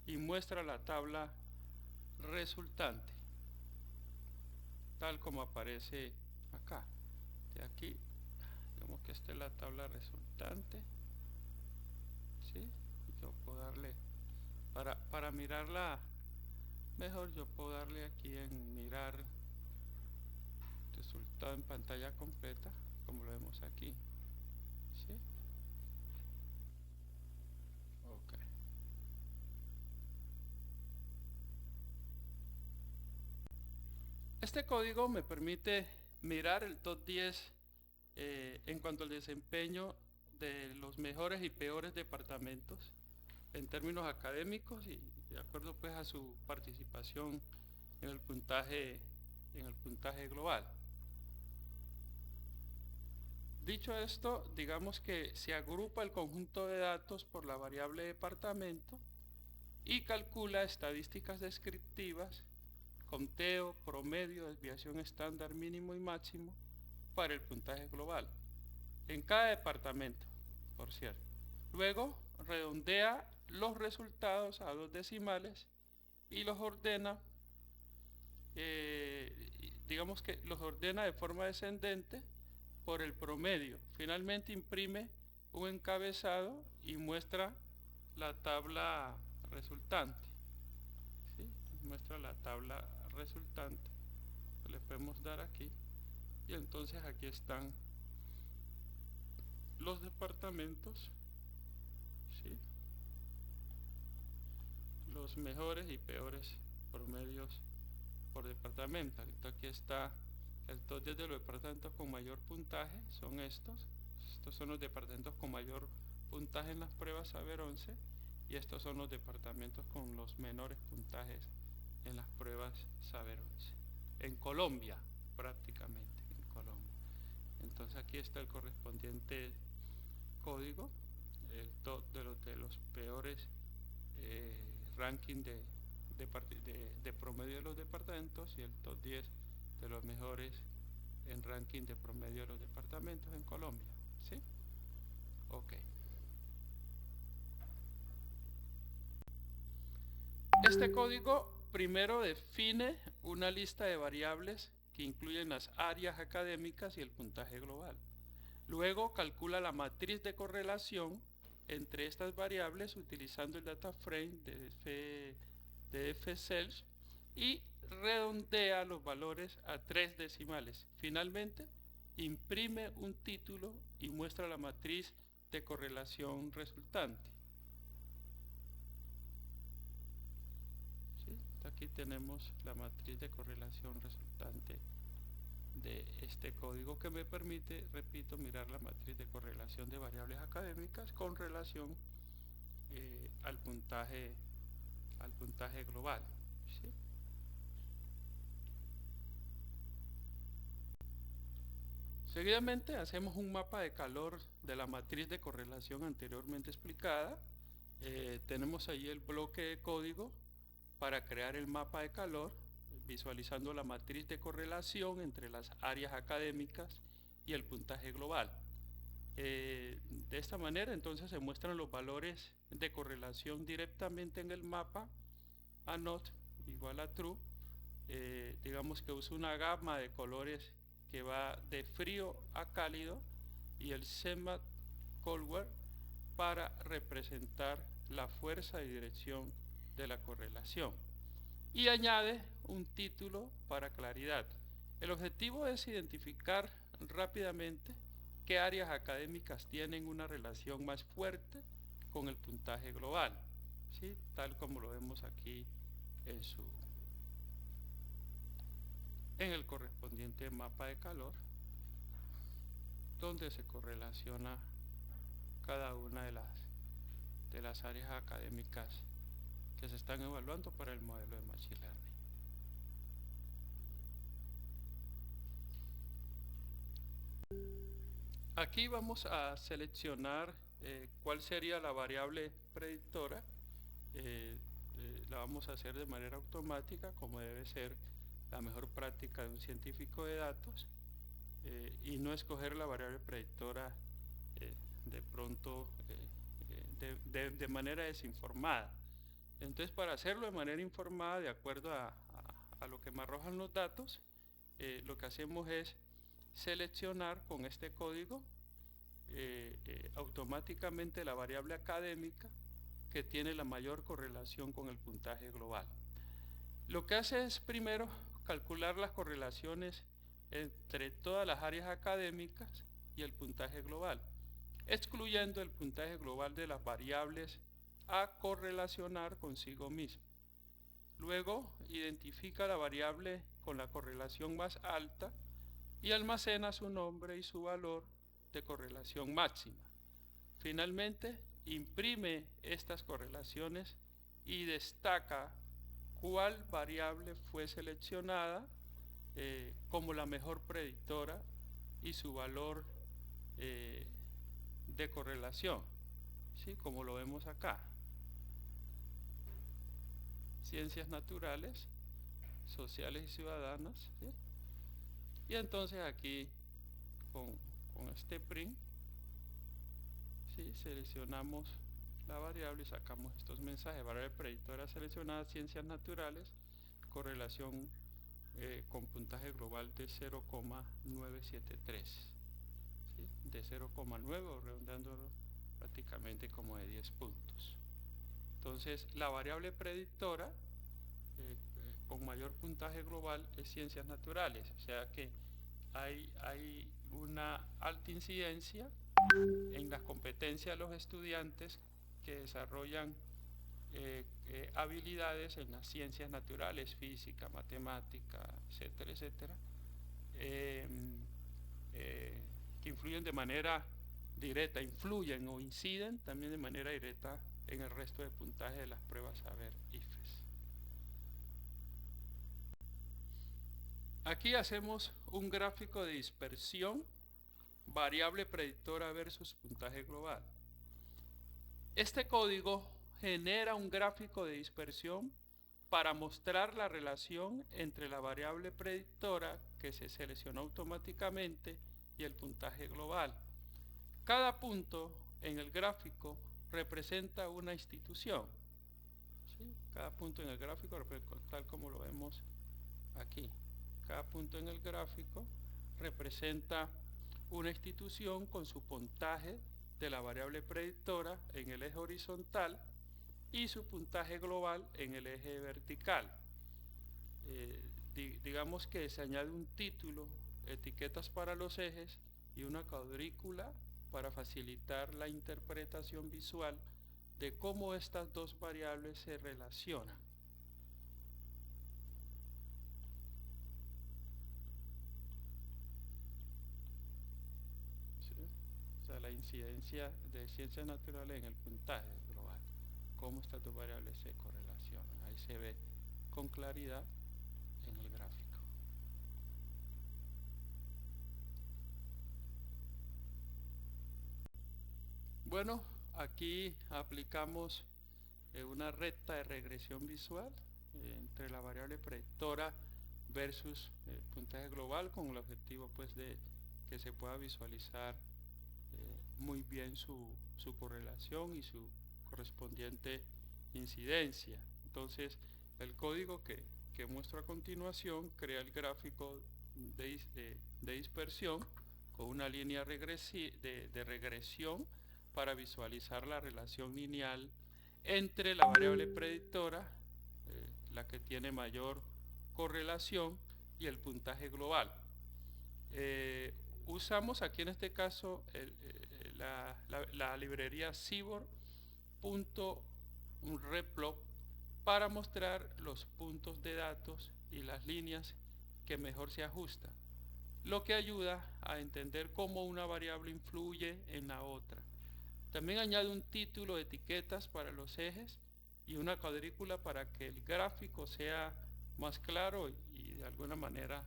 y muestra la tabla resultante, tal como aparece acá. De aquí, digamos que esta es la tabla resultante, ¿sí? Yo puedo darle, para mirarla mejor, yo puedo darle aquí en mirar resultado en pantalla completa, como lo vemos aquí, ¿sí? Ok. Este código me permite mirar el top 10 en cuanto al desempeño de los mejores y peores departamentos en términos académicos y de acuerdo pues a su participación en el puntaje global. Dicho esto, digamos que se agrupa el conjunto de datos por la variable departamento y calcula estadísticas descriptivas, conteo, promedio, desviación estándar mínimo y máximo para el puntaje global en cada departamento, por cierto. Luego redondea los resultados a 2 decimales y los ordena, digamos que los ordena de forma descendente por el promedio. Finalmente imprime un encabezado y muestra la tabla resultante, ¿sí? Muestra la tabla resultante. Le podemos dar aquí y entonces aquí están los departamentos, ¿sí? Los mejores y peores promedios por departamento. Aquí está el top 10 de los departamentos con mayor puntaje, son estos. Estos son los departamentos con mayor puntaje en las pruebas Saber 11 y estos son los departamentos con los menores puntajes en las pruebas Saber 11. En Colombia, prácticamente, en Colombia. Entonces aquí está el correspondiente código, el top de los peores ranking de promedio de los departamentos y el top 10 de los mejores en ranking de promedio de los departamentos en Colombia, ¿sí? Ok. Este código primero define una lista de variables que incluyen las áreas académicas y el puntaje global. Luego calcula la matriz de correlación entre estas variables utilizando el data frame de FCELS y redondea los valores a 3 decimales. Finalmente, imprime un título y muestra la matriz de correlación resultante. ¿Sí? Aquí tenemos la matriz de correlación resultante de este código que me permite, repito, mirar la matriz de correlación de variables académicas con relación al puntaje global, ¿sí? Seguidamente hacemos un mapa de calor de la matriz de correlación anteriormente explicada. Tenemos ahí el bloque de código para crear el mapa de calor, visualizando la matriz de correlación entre las áreas académicas y el puntaje global. De esta manera entonces se muestran los valores de correlación directamente en el mapa a not igual a true. Digamos que usa una gama de colores que va de frío a cálido y el CMAT Colware para representar la fuerza y dirección de la correlación, y añade un título para claridad. El objetivo es identificar rápidamente qué áreas académicas tienen una relación más fuerte con el puntaje global, ¿sí? Tal como lo vemos aquí en el correspondiente mapa de calor, donde se correlaciona cada una de las áreas académicas que se están evaluando para el modelo de Machine Learning. Aquí vamos a seleccionar cuál sería la variable predictora. La vamos a hacer de manera automática, como debe ser la mejor práctica de un científico de datos. y no escoger la variable predictora de pronto de manera desinformada. Entonces, para hacerlo de manera informada, de acuerdo a lo que me arrojan los datos, lo que hacemos es seleccionar con este código automáticamente la variable académica que tiene la mayor correlación con el puntaje global. Lo que hace es primero calcular las correlaciones entre todas las áreas académicas y el puntaje global, excluyendo el puntaje global de las variables a correlacionar consigo mismo. Luego identifica la variable con la correlación más alta y almacena su nombre y su valor de correlación máxima. Finalmente, imprime estas correlaciones y destaca cuál variable fue seleccionada como la mejor predictora y su valor de correlación, ¿sí? Como lo vemos acá. Ciencias naturales, sociales y ciudadanas, ¿sí? Y entonces aquí con este print, ¿sí? Seleccionamos la variable y sacamos estos mensajes: variable predictora seleccionada, ciencias naturales, correlación con puntaje global de 0,973, ¿sí? De 0,9 o redondeándolo prácticamente como de 10 puntos. Entonces la variable predictora con mayor puntaje global es ciencias naturales, o sea que hay una alta incidencia en las competencias de los estudiantes que desarrollan habilidades en las ciencias naturales, física, matemática, etcétera, etcétera, que influyen de manera directa, influyen o inciden también de manera directa en el resto de puntaje de las pruebas saber IFES. Aquí hacemos un gráfico de dispersión, variable predictora versus puntaje global. Este código genera un gráfico de dispersión para mostrar la relación entre la variable predictora que se seleccionó automáticamente y el puntaje global. Cada punto en el gráfico representa una institución, ¿sí? Cada punto en el gráfico, tal como lo vemos aquí, cada punto en el gráfico representa una institución con su puntaje de la variable predictora en el eje horizontal y su puntaje global en el eje vertical. Digamos que se añade un título, etiquetas para los ejes y una cuadrícula para facilitar la interpretación visual de cómo estas dos variables se relacionan. ¿Sí? O sea, la incidencia de ciencias naturales en el puntaje global, cómo estas dos variables se correlacionan. Ahí se ve con claridad en el gráfico. Bueno, aquí aplicamos una recta de regresión visual entre la variable predictora versus el puntaje global, con el objetivo pues de que se pueda visualizar muy bien su correlación y su correspondiente incidencia. Entonces el código que muestro a continuación crea el gráfico de dispersión con una línea de regresión para visualizar la relación lineal entre la variable predictora, la que tiene mayor correlación, y el puntaje global. Usamos aquí en este caso la librería Seaborn.replot para mostrar los puntos de datos y las líneas que mejor se ajustan, lo que ayuda a entender cómo una variable influye en la otra. También añade un título de etiquetas para los ejes y una cuadrícula para que el gráfico sea más claro y de alguna manera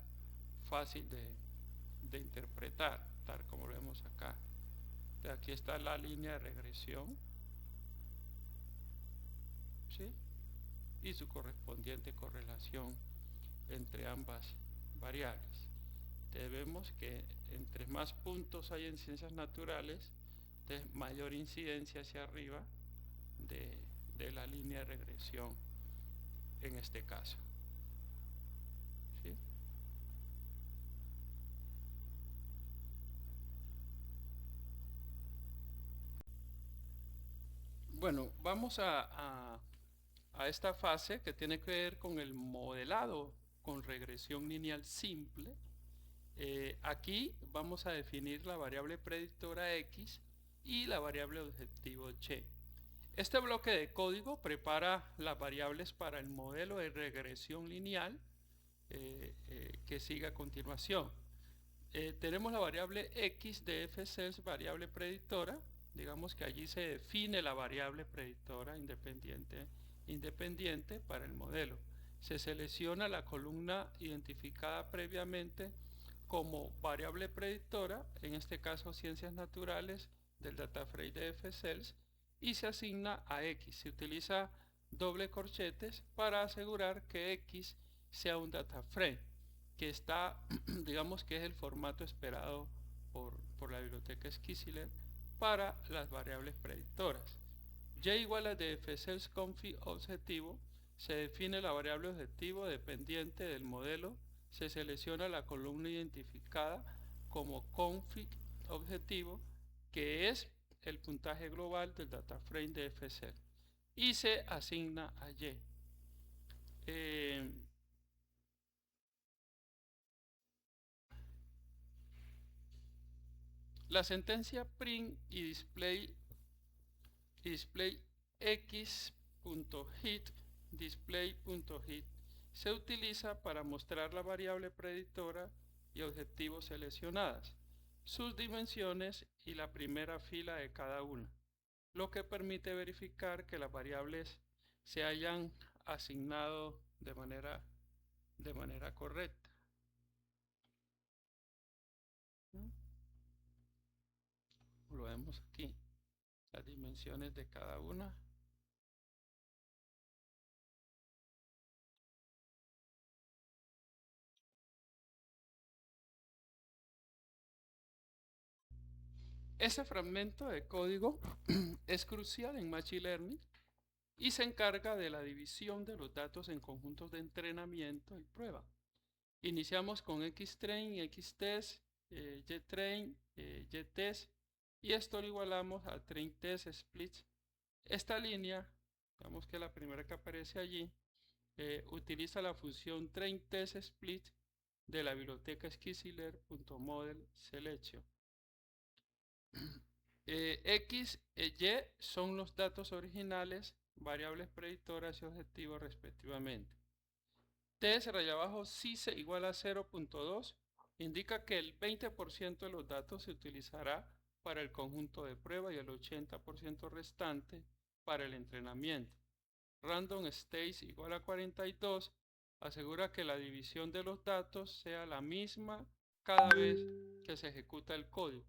fácil de interpretar, tal como lo vemos acá. De aquí está la línea de regresión, ¿sí? Y su correspondiente correlación entre ambas variables. Entonces vemos que entre más puntos hay en ciencias naturales, entonces mayor incidencia hacia arriba de la línea de regresión en este caso. ¿Sí? Bueno, vamos a esta fase que tiene que ver con el modelado con regresión lineal simple. Aquí vamos a definir la variable predictora X y la variable objetivo Y. Este bloque de código prepara las variables para el modelo de regresión lineal que sigue a continuación. Tenemos la variable X de fcells, variable predictora. Digamos que allí se define la variable predictora independiente para el modelo. Se selecciona la columna identificada previamente como variable predictora, en este caso ciencias naturales del data frame de fcells, y se asigna a X. Se utiliza doble corchetes para asegurar que X sea un data frame que está, digamos que es el formato esperado por la biblioteca Skizzler para las variables predictoras. Y igual a de fcells config objetivo, se define la variable objetivo dependiente del modelo, se selecciona la columna identificada como config objetivo, que es el puntaje global del data frame de fcell, y se asigna a Y. La sentencia print y display x.hit display.hit se utiliza para mostrar la variable predictora y objetivos seleccionadas, sus dimensiones y la primera fila de cada una, lo que permite verificar que las variables se hayan asignado de manera correcta. Lo vemos aquí, las dimensiones de cada una. Ese fragmento de código es crucial en Machine Learning y se encarga de la división de los datos en conjuntos de entrenamiento y prueba. Iniciamos con Xtrain, Xtest, JTrain, JTest, y esto lo igualamos a Train Test Split. Esta línea, digamos que la primera que aparece allí, utiliza la función Train Test Split de la biblioteca Skizzler.model selection. X e Y son los datos originales, variables predictoras y objetivos respectivamente. T raya abajo si se igual a 0.2 indica que el 20% de los datos se utilizará para el conjunto de prueba y el 80% restante para el entrenamiento. Random stage igual a 42 asegura que la división de los datos sea la misma cada vez que se ejecuta el código,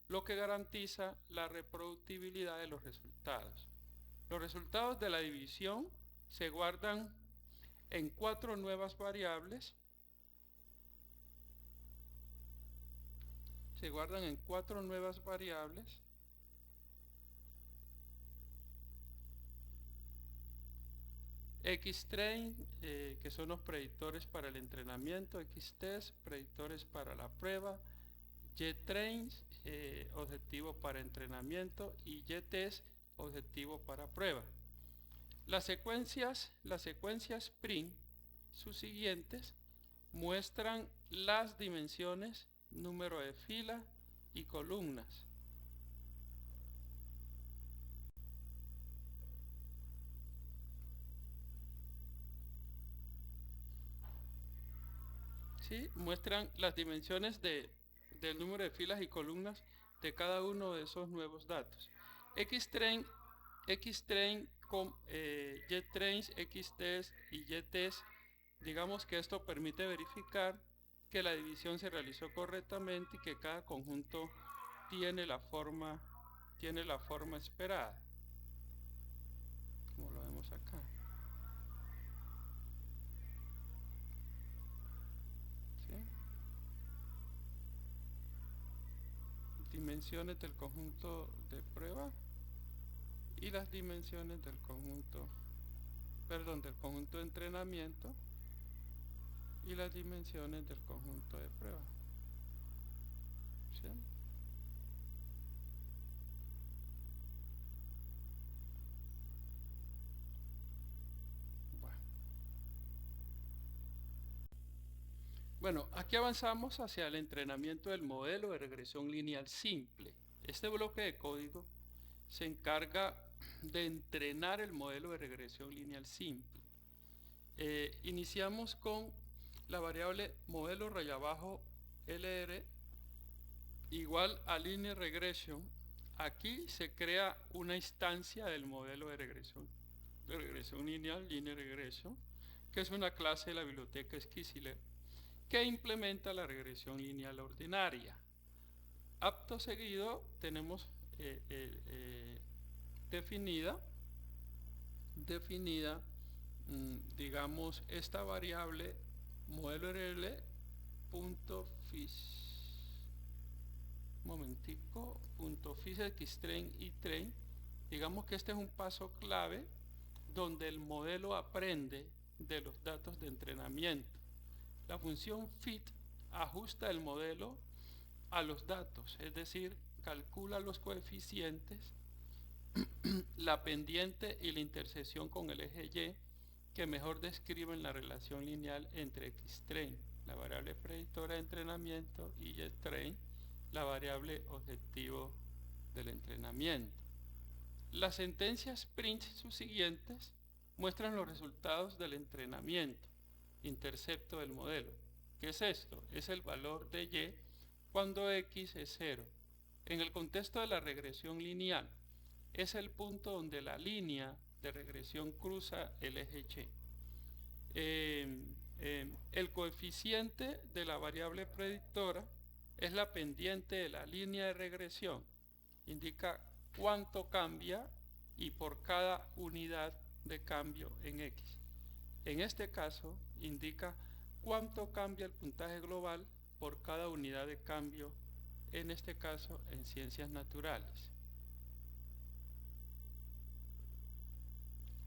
lo que garantiza la reproducibilidad de los resultados. Los resultados de la división se guardan en 4 nuevas variables. Xtrain, que son los predictores para el entrenamiento, Xtest, predictores para la prueba, JTrain, objetivo para entrenamiento, y JTest, objetivo para prueba. Las secuencias print subsiguientes muestran las dimensiones, número de filas y columnas. ¿Sí? Muestran las dimensiones del número de filas y columnas de cada uno de esos nuevos datos. Xtrain, JTrain, Xtest y JTest, digamos que esto permite verificar que la división se realizó correctamente y que cada conjunto tiene la forma esperada, como lo vemos acá. ¿Sí? dimensiones del conjunto de prueba y las dimensiones del conjunto, del conjunto de entrenamiento y las dimensiones del conjunto de prueba. ¿Sí? Bueno, aquí avanzamos hacia el entrenamiento del modelo de regresión lineal simple. Este bloque de código se encarga de entrenar el modelo de regresión lineal simple. Iniciamos con la variable modelo raya abajo LR igual a linear regression. Aquí se crea una instancia del modelo de regresión lineal, linear regression, que es una clase de la biblioteca Skizzle que implementa la regresión lineal ordinaria. Acto seguido tenemos definida, digamos, esta variable modelo RL punto xtrain y train. Digamos que este es un paso clave donde el modelo aprende de los datos de entrenamiento. La función fit ajusta el modelo a los datos, es decir, calcula los coeficientes, la pendiente y la intersección con el eje Y que mejor describen la relación lineal entre xtrain, la variable predictora de entrenamiento, y ytrain, la variable objetivo del entrenamiento. Las sentencias print subsiguientes muestran los resultados del entrenamiento, intercepto del modelo. ¿Qué es esto? Es el valor de Y cuando X es 0. En el contexto de la regresión lineal, es el punto donde la línea de regresión cruza el eje Y. El coeficiente de la variable predictora es la pendiente de la línea de regresión. Indica cuánto cambia y por cada unidad de cambio en X. En este caso, indica cuánto cambia el puntaje global por cada unidad de cambio, en este caso en ciencias naturales.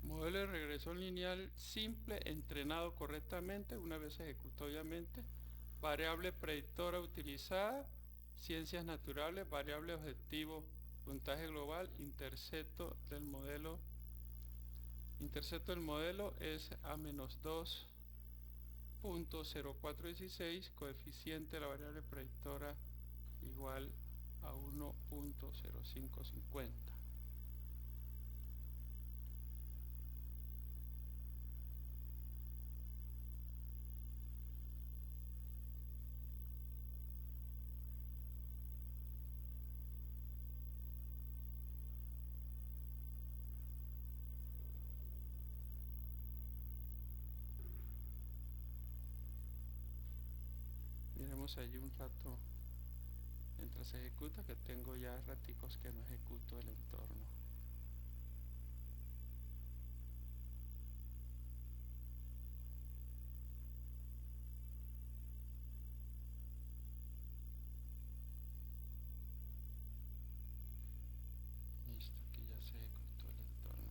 Modelo de regresión lineal simple entrenado correctamente, una vez ejecutado obviamente. Variable predictora utilizada, ciencias naturales, variable objetivo, puntaje global, intercepto del modelo. Intercepto del modelo es A-2.0416, coeficiente de la variable predictora igual a 1.0550. Miremos allí un rato mientras se ejecuta, que tengo ya raticos que no ejecuto el entorno. Listo, aquí ya se ejecutó el entorno.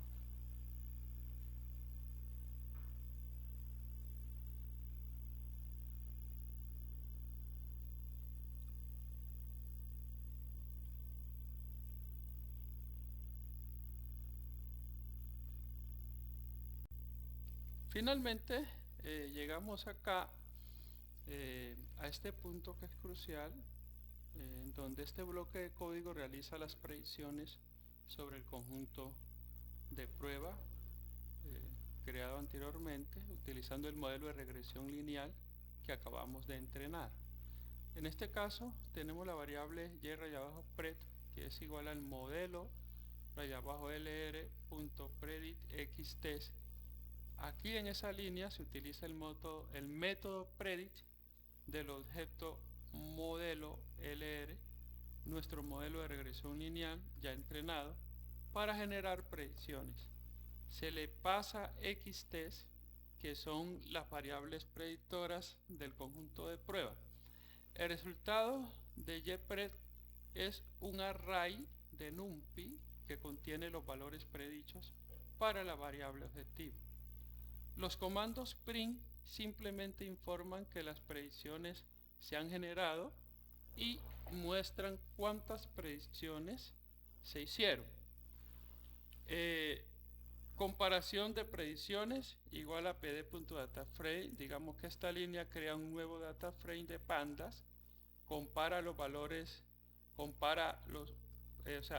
Finalmente, llegamos acá a este punto que es crucial, en donde este bloque de código realiza las predicciones sobre el conjunto de prueba creado anteriormente, utilizando el modelo de regresión lineal que acabamos de entrenar. En este caso tenemos la variable y raya abajo pred, que es igual al modelo raya abajo lr.predictXtest. Aquí en esa línea se utiliza el método predict del objeto modelo LR, nuestro modelo de regresión lineal ya entrenado, para generar predicciones. Se le pasa xtest, que son las variables predictoras del conjunto de prueba. El resultado de ypred es un array de NumPy que contiene los valores predichos para la variable objetivo. Los comandos print simplemente informan que las predicciones se han generado y muestran cuántas predicciones se hicieron. Comparación de predicciones igual a pd.dataframe. Digamos que esta línea crea un nuevo dataframe de pandas, compara los valores,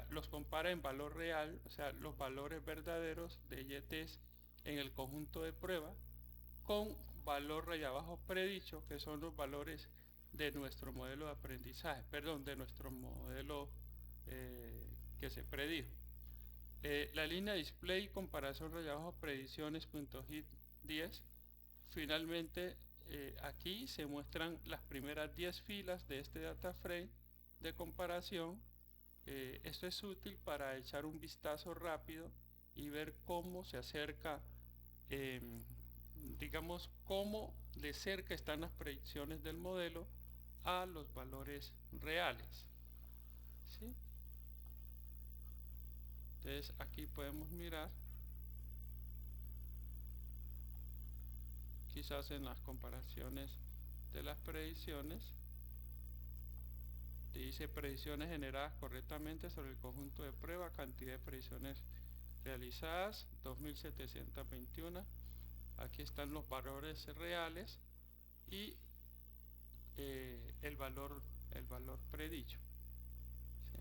los compara en valor real, o sea, los valores verdaderos de YTs en el conjunto de prueba, con valor raya abajo predicho, que son los valores de nuestro modelo de aprendizaje, perdón, de nuestro modelo que se predijo. La línea display comparación raya abajo predicciones.hit 10. Finalmente, aquí se muestran las primeras 10 filas de este data frame de comparación. Esto es útil para echar un vistazo rápido y ver cómo se acerca, digamos, cómo de cerca están las predicciones del modelo a los valores reales, ¿sí? Entonces aquí podemos mirar, quizás en las comparaciones de las predicciones, dice predicciones generadas correctamente sobre el conjunto de prueba, cantidad de predicciones realizadas 2721. Aquí están los valores reales y el valor predicho, ¿sí?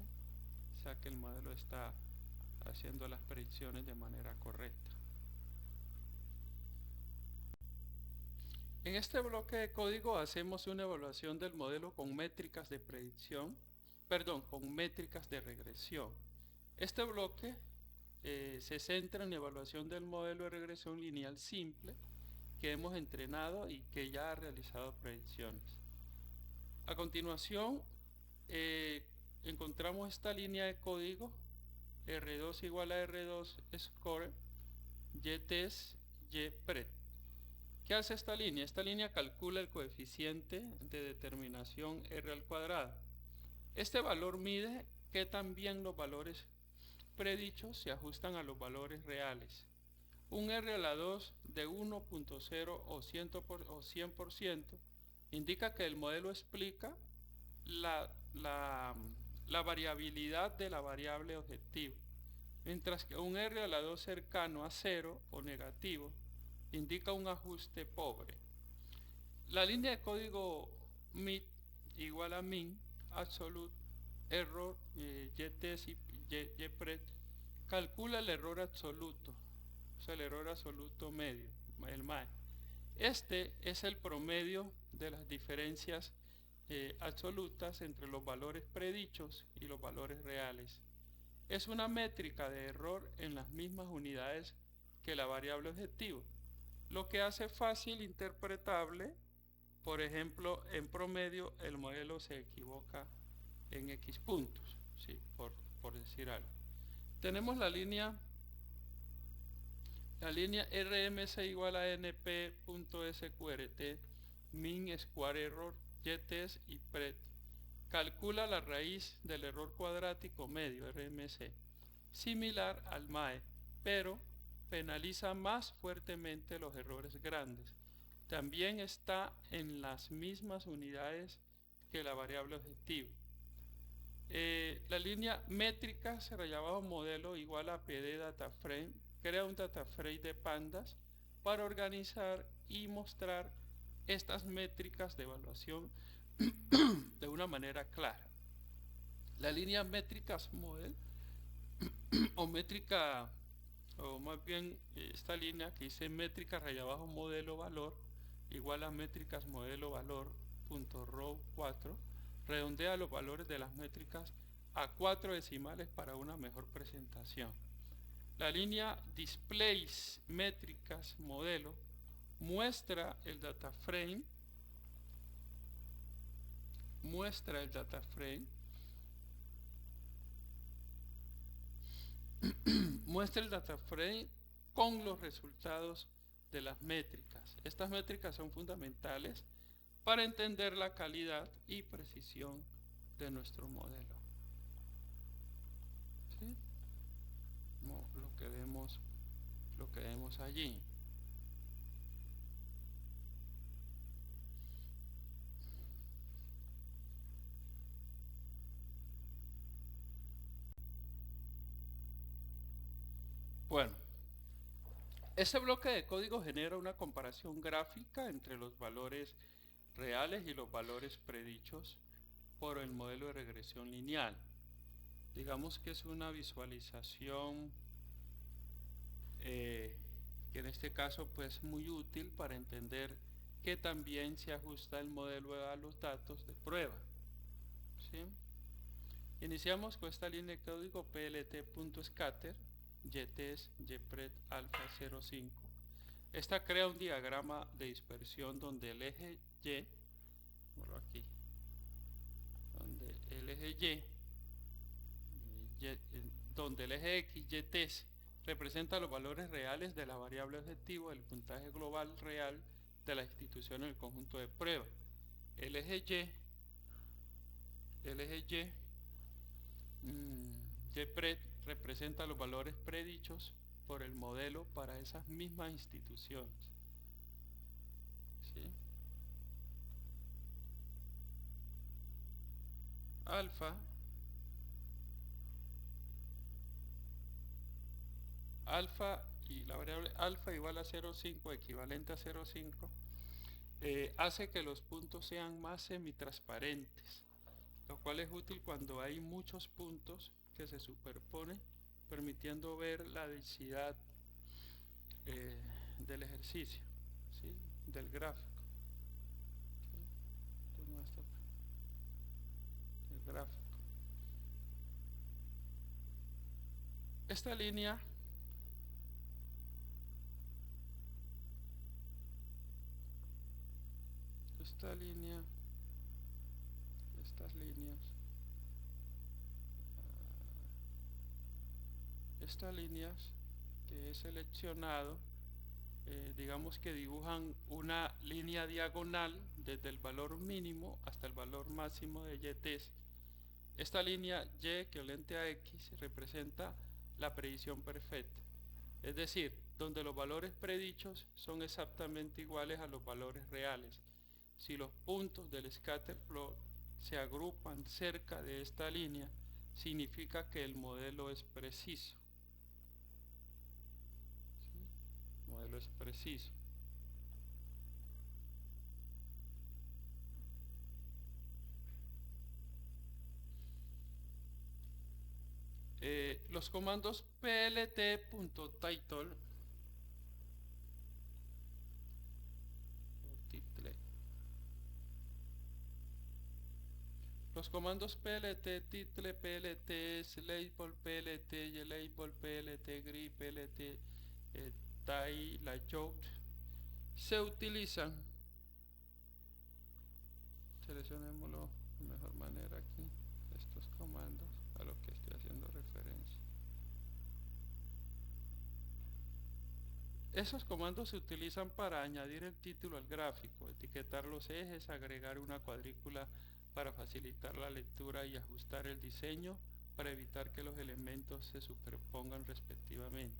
O sea que el modelo está haciendo las predicciones de manera correcta. En este bloque de código hacemos una evaluación del modelo con métricas de predicción, con métricas de regresión. Este bloque se centra en la evaluación del modelo de regresión lineal simple que hemos entrenado y que ya ha realizado predicciones. A continuación, encontramos esta línea de código R2 igual a R2 score YTES YPRED. ¿Qué hace esta línea? Esta línea calcula el coeficiente de determinación R al cuadrado. Este valor mide que también los valores predichos se ajustan a los valores reales. Un R a la 2 de 1.0 o 100% indica que el modelo explica la variabilidad de la variable objetivo, mientras que un R a la 2 cercano a 0 o negativo indica un ajuste pobre. La línea de código MIT igual a min, absolute, error, YTES y YPRED calcula el error absoluto, o sea, el error absoluto medio, el MAE. Este es el promedio de las diferencias absolutas entre los valores predichos y los valores reales. Es una métrica de error en las mismas unidades que la variable objetivo, lo que hace fácil interpretable. Por ejemplo, en promedio el modelo se equivoca en X puntos, ¿sí? por decir algo. Tenemos la línea RMS igual a np.sqrt min square error YTES y PRED. Calcula la raíz del error cuadrático medio RMS, similar al MAE, pero penaliza más fuertemente los errores grandes. También está en las mismas unidades que la variable objetivo. La línea métricas raya abajo modelo igual a pd dataframe crea un dataframe de pandas para organizar y mostrar estas métricas de evaluación de una manera clara. La línea métricas model o métrica, o más bien esta línea que dice métrica raya abajo modelo valor igual a métricas modelo valor punto row 4 redondea los valores de las métricas a 4 decimales para una mejor presentación. La línea displays métricas modelo muestra el data frame con los resultados de las métricas. Estas métricas son fundamentales para entender la calidad y precisión de nuestro modelo. que vemos allí. Bueno, este bloque de código genera una comparación gráfica entre los valores reales y los valores predichos por el modelo de regresión lineal. Digamos que es una visualización que en este caso pues es muy útil para entender que también se ajusta el modelo a los datos de prueba. ¿Sí? Iniciamos con esta línea de código plt.scatter ytest ypred alfa 05. Esta crea un diagrama de dispersión donde el eje Y, aquí, donde el eje donde el eje X, Y test, representa los valores reales de la variable objetivo del puntaje global real de la institución en el conjunto de prueba. El eje YPRED representa los valores predichos por el modelo para esas mismas instituciones. ¿Sí? Alfa y la variable alfa igual a 0,5, equivalente a 0,5, hace que los puntos sean más semitransparentes, lo cual es útil cuando hay muchos puntos que se superponen, permitiendo ver la densidad del ejercicio, ¿sí? Del gráfico. ¿Sí? El gráfico. Esta línea estas líneas que he seleccionado, digamos que dibujan una línea diagonal desde el valor mínimo hasta el valor máximo de YTS. Esta línea Y equivalente a X representa la predicción perfecta, es decir, donde los valores predichos son exactamente iguales a los valores reales. Si los puntos del scatter plot se agrupan cerca de esta línea, significa que el modelo es preciso. ¿Sí? El modelo es preciso. Los comandos plt.title los comandos plt, title, plt, label, plt, label, plt, grid, plt, tie, layout, se utilizan. Seleccionémoslo de mejor manera aquí, estos comandos a los que estoy haciendo referencia. Esos comandos se utilizan para añadir el título al gráfico, etiquetar los ejes, agregar una cuadrícula para facilitar la lectura y ajustar el diseño para evitar que los elementos se superpongan respectivamente.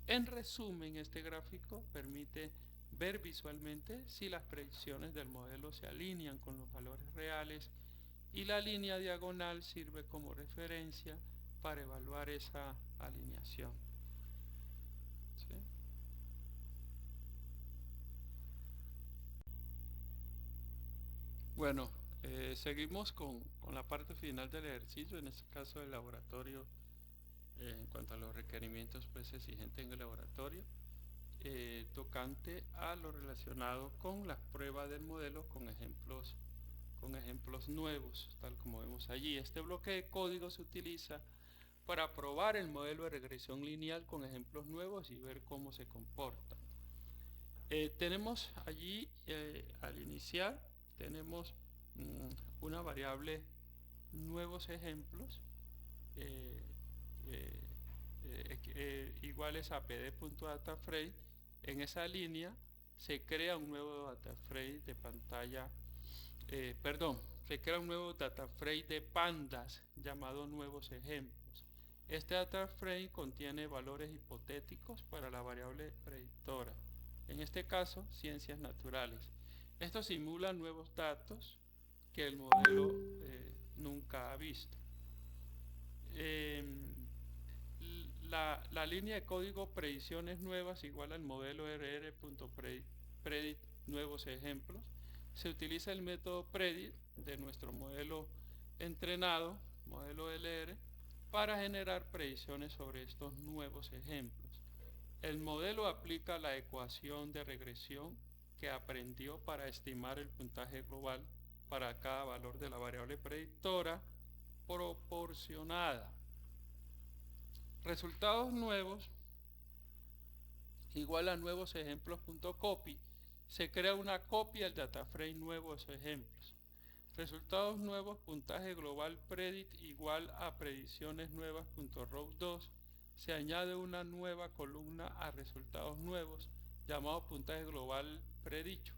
En resumen, este gráfico permite ver visualmente si las predicciones del modelo se alinean con los valores reales y la línea diagonal sirve como referencia para evaluar esa alineación. ¿Sí? Bueno, seguimos con la parte final del ejercicio, en este caso del laboratorio, en cuanto a los requerimientos pues exigentes en el laboratorio, tocante a lo relacionado con las pruebas del modelo con ejemplos nuevos, tal como vemos allí. Este bloque de código se utiliza para probar el modelo de regresión lineal con ejemplos nuevos y ver cómo se comporta. Tenemos allí, al iniciar, tenemos una variable nuevos ejemplos iguales a pd.dataframe. En esa línea se crea un nuevo dataframe de pantalla, se crea un nuevo dataframe de pandas llamado nuevos ejemplos. Este data frame contiene valores hipotéticos para la variable predictora, en este caso, ciencias naturales. Esto simula nuevos datos que el modelo nunca ha visto. La línea de código predicciones nuevas igual al modelo rr.predict nuevos ejemplos. Se utiliza el método predict de nuestro modelo entrenado, modelo LR, para generar predicciones sobre estos nuevos ejemplos. El modelo aplica la ecuación de regresión que aprendió para estimar el puntaje global para cada valor de la variable predictora proporcionada. Resultados nuevos igual a nuevos ejemplos.copy. Se crea una copia del dataframe nuevo de esos ejemplos. Resultados nuevos, puntaje global predict igual a predicciones nuevas.row2. Se añade una nueva columna a resultados nuevos llamado puntaje global predicho,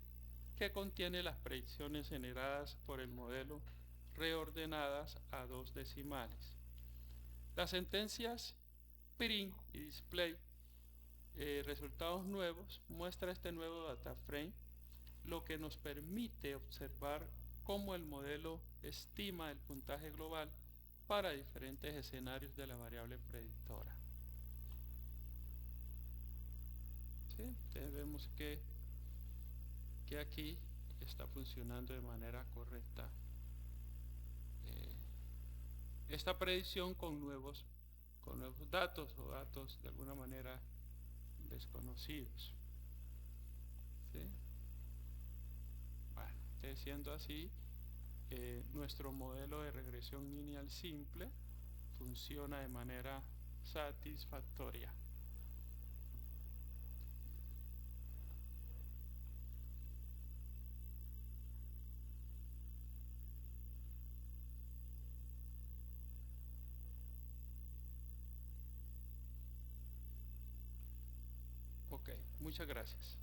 que contiene las predicciones generadas por el modelo reordenadas a 2 decimales. Las sentencias print y display resultados nuevos muestra este nuevo data frame, lo que nos permite observar cómo el modelo estima el puntaje global para diferentes escenarios de la variable predictora. ¿Sí? Entonces vemos que aquí está funcionando de manera correcta esta predicción con nuevos datos o datos de alguna manera desconocidos. ¿Sí? Bueno, siendo así, nuestro modelo de regresión lineal simple funciona de manera satisfactoria. Ok, muchas gracias.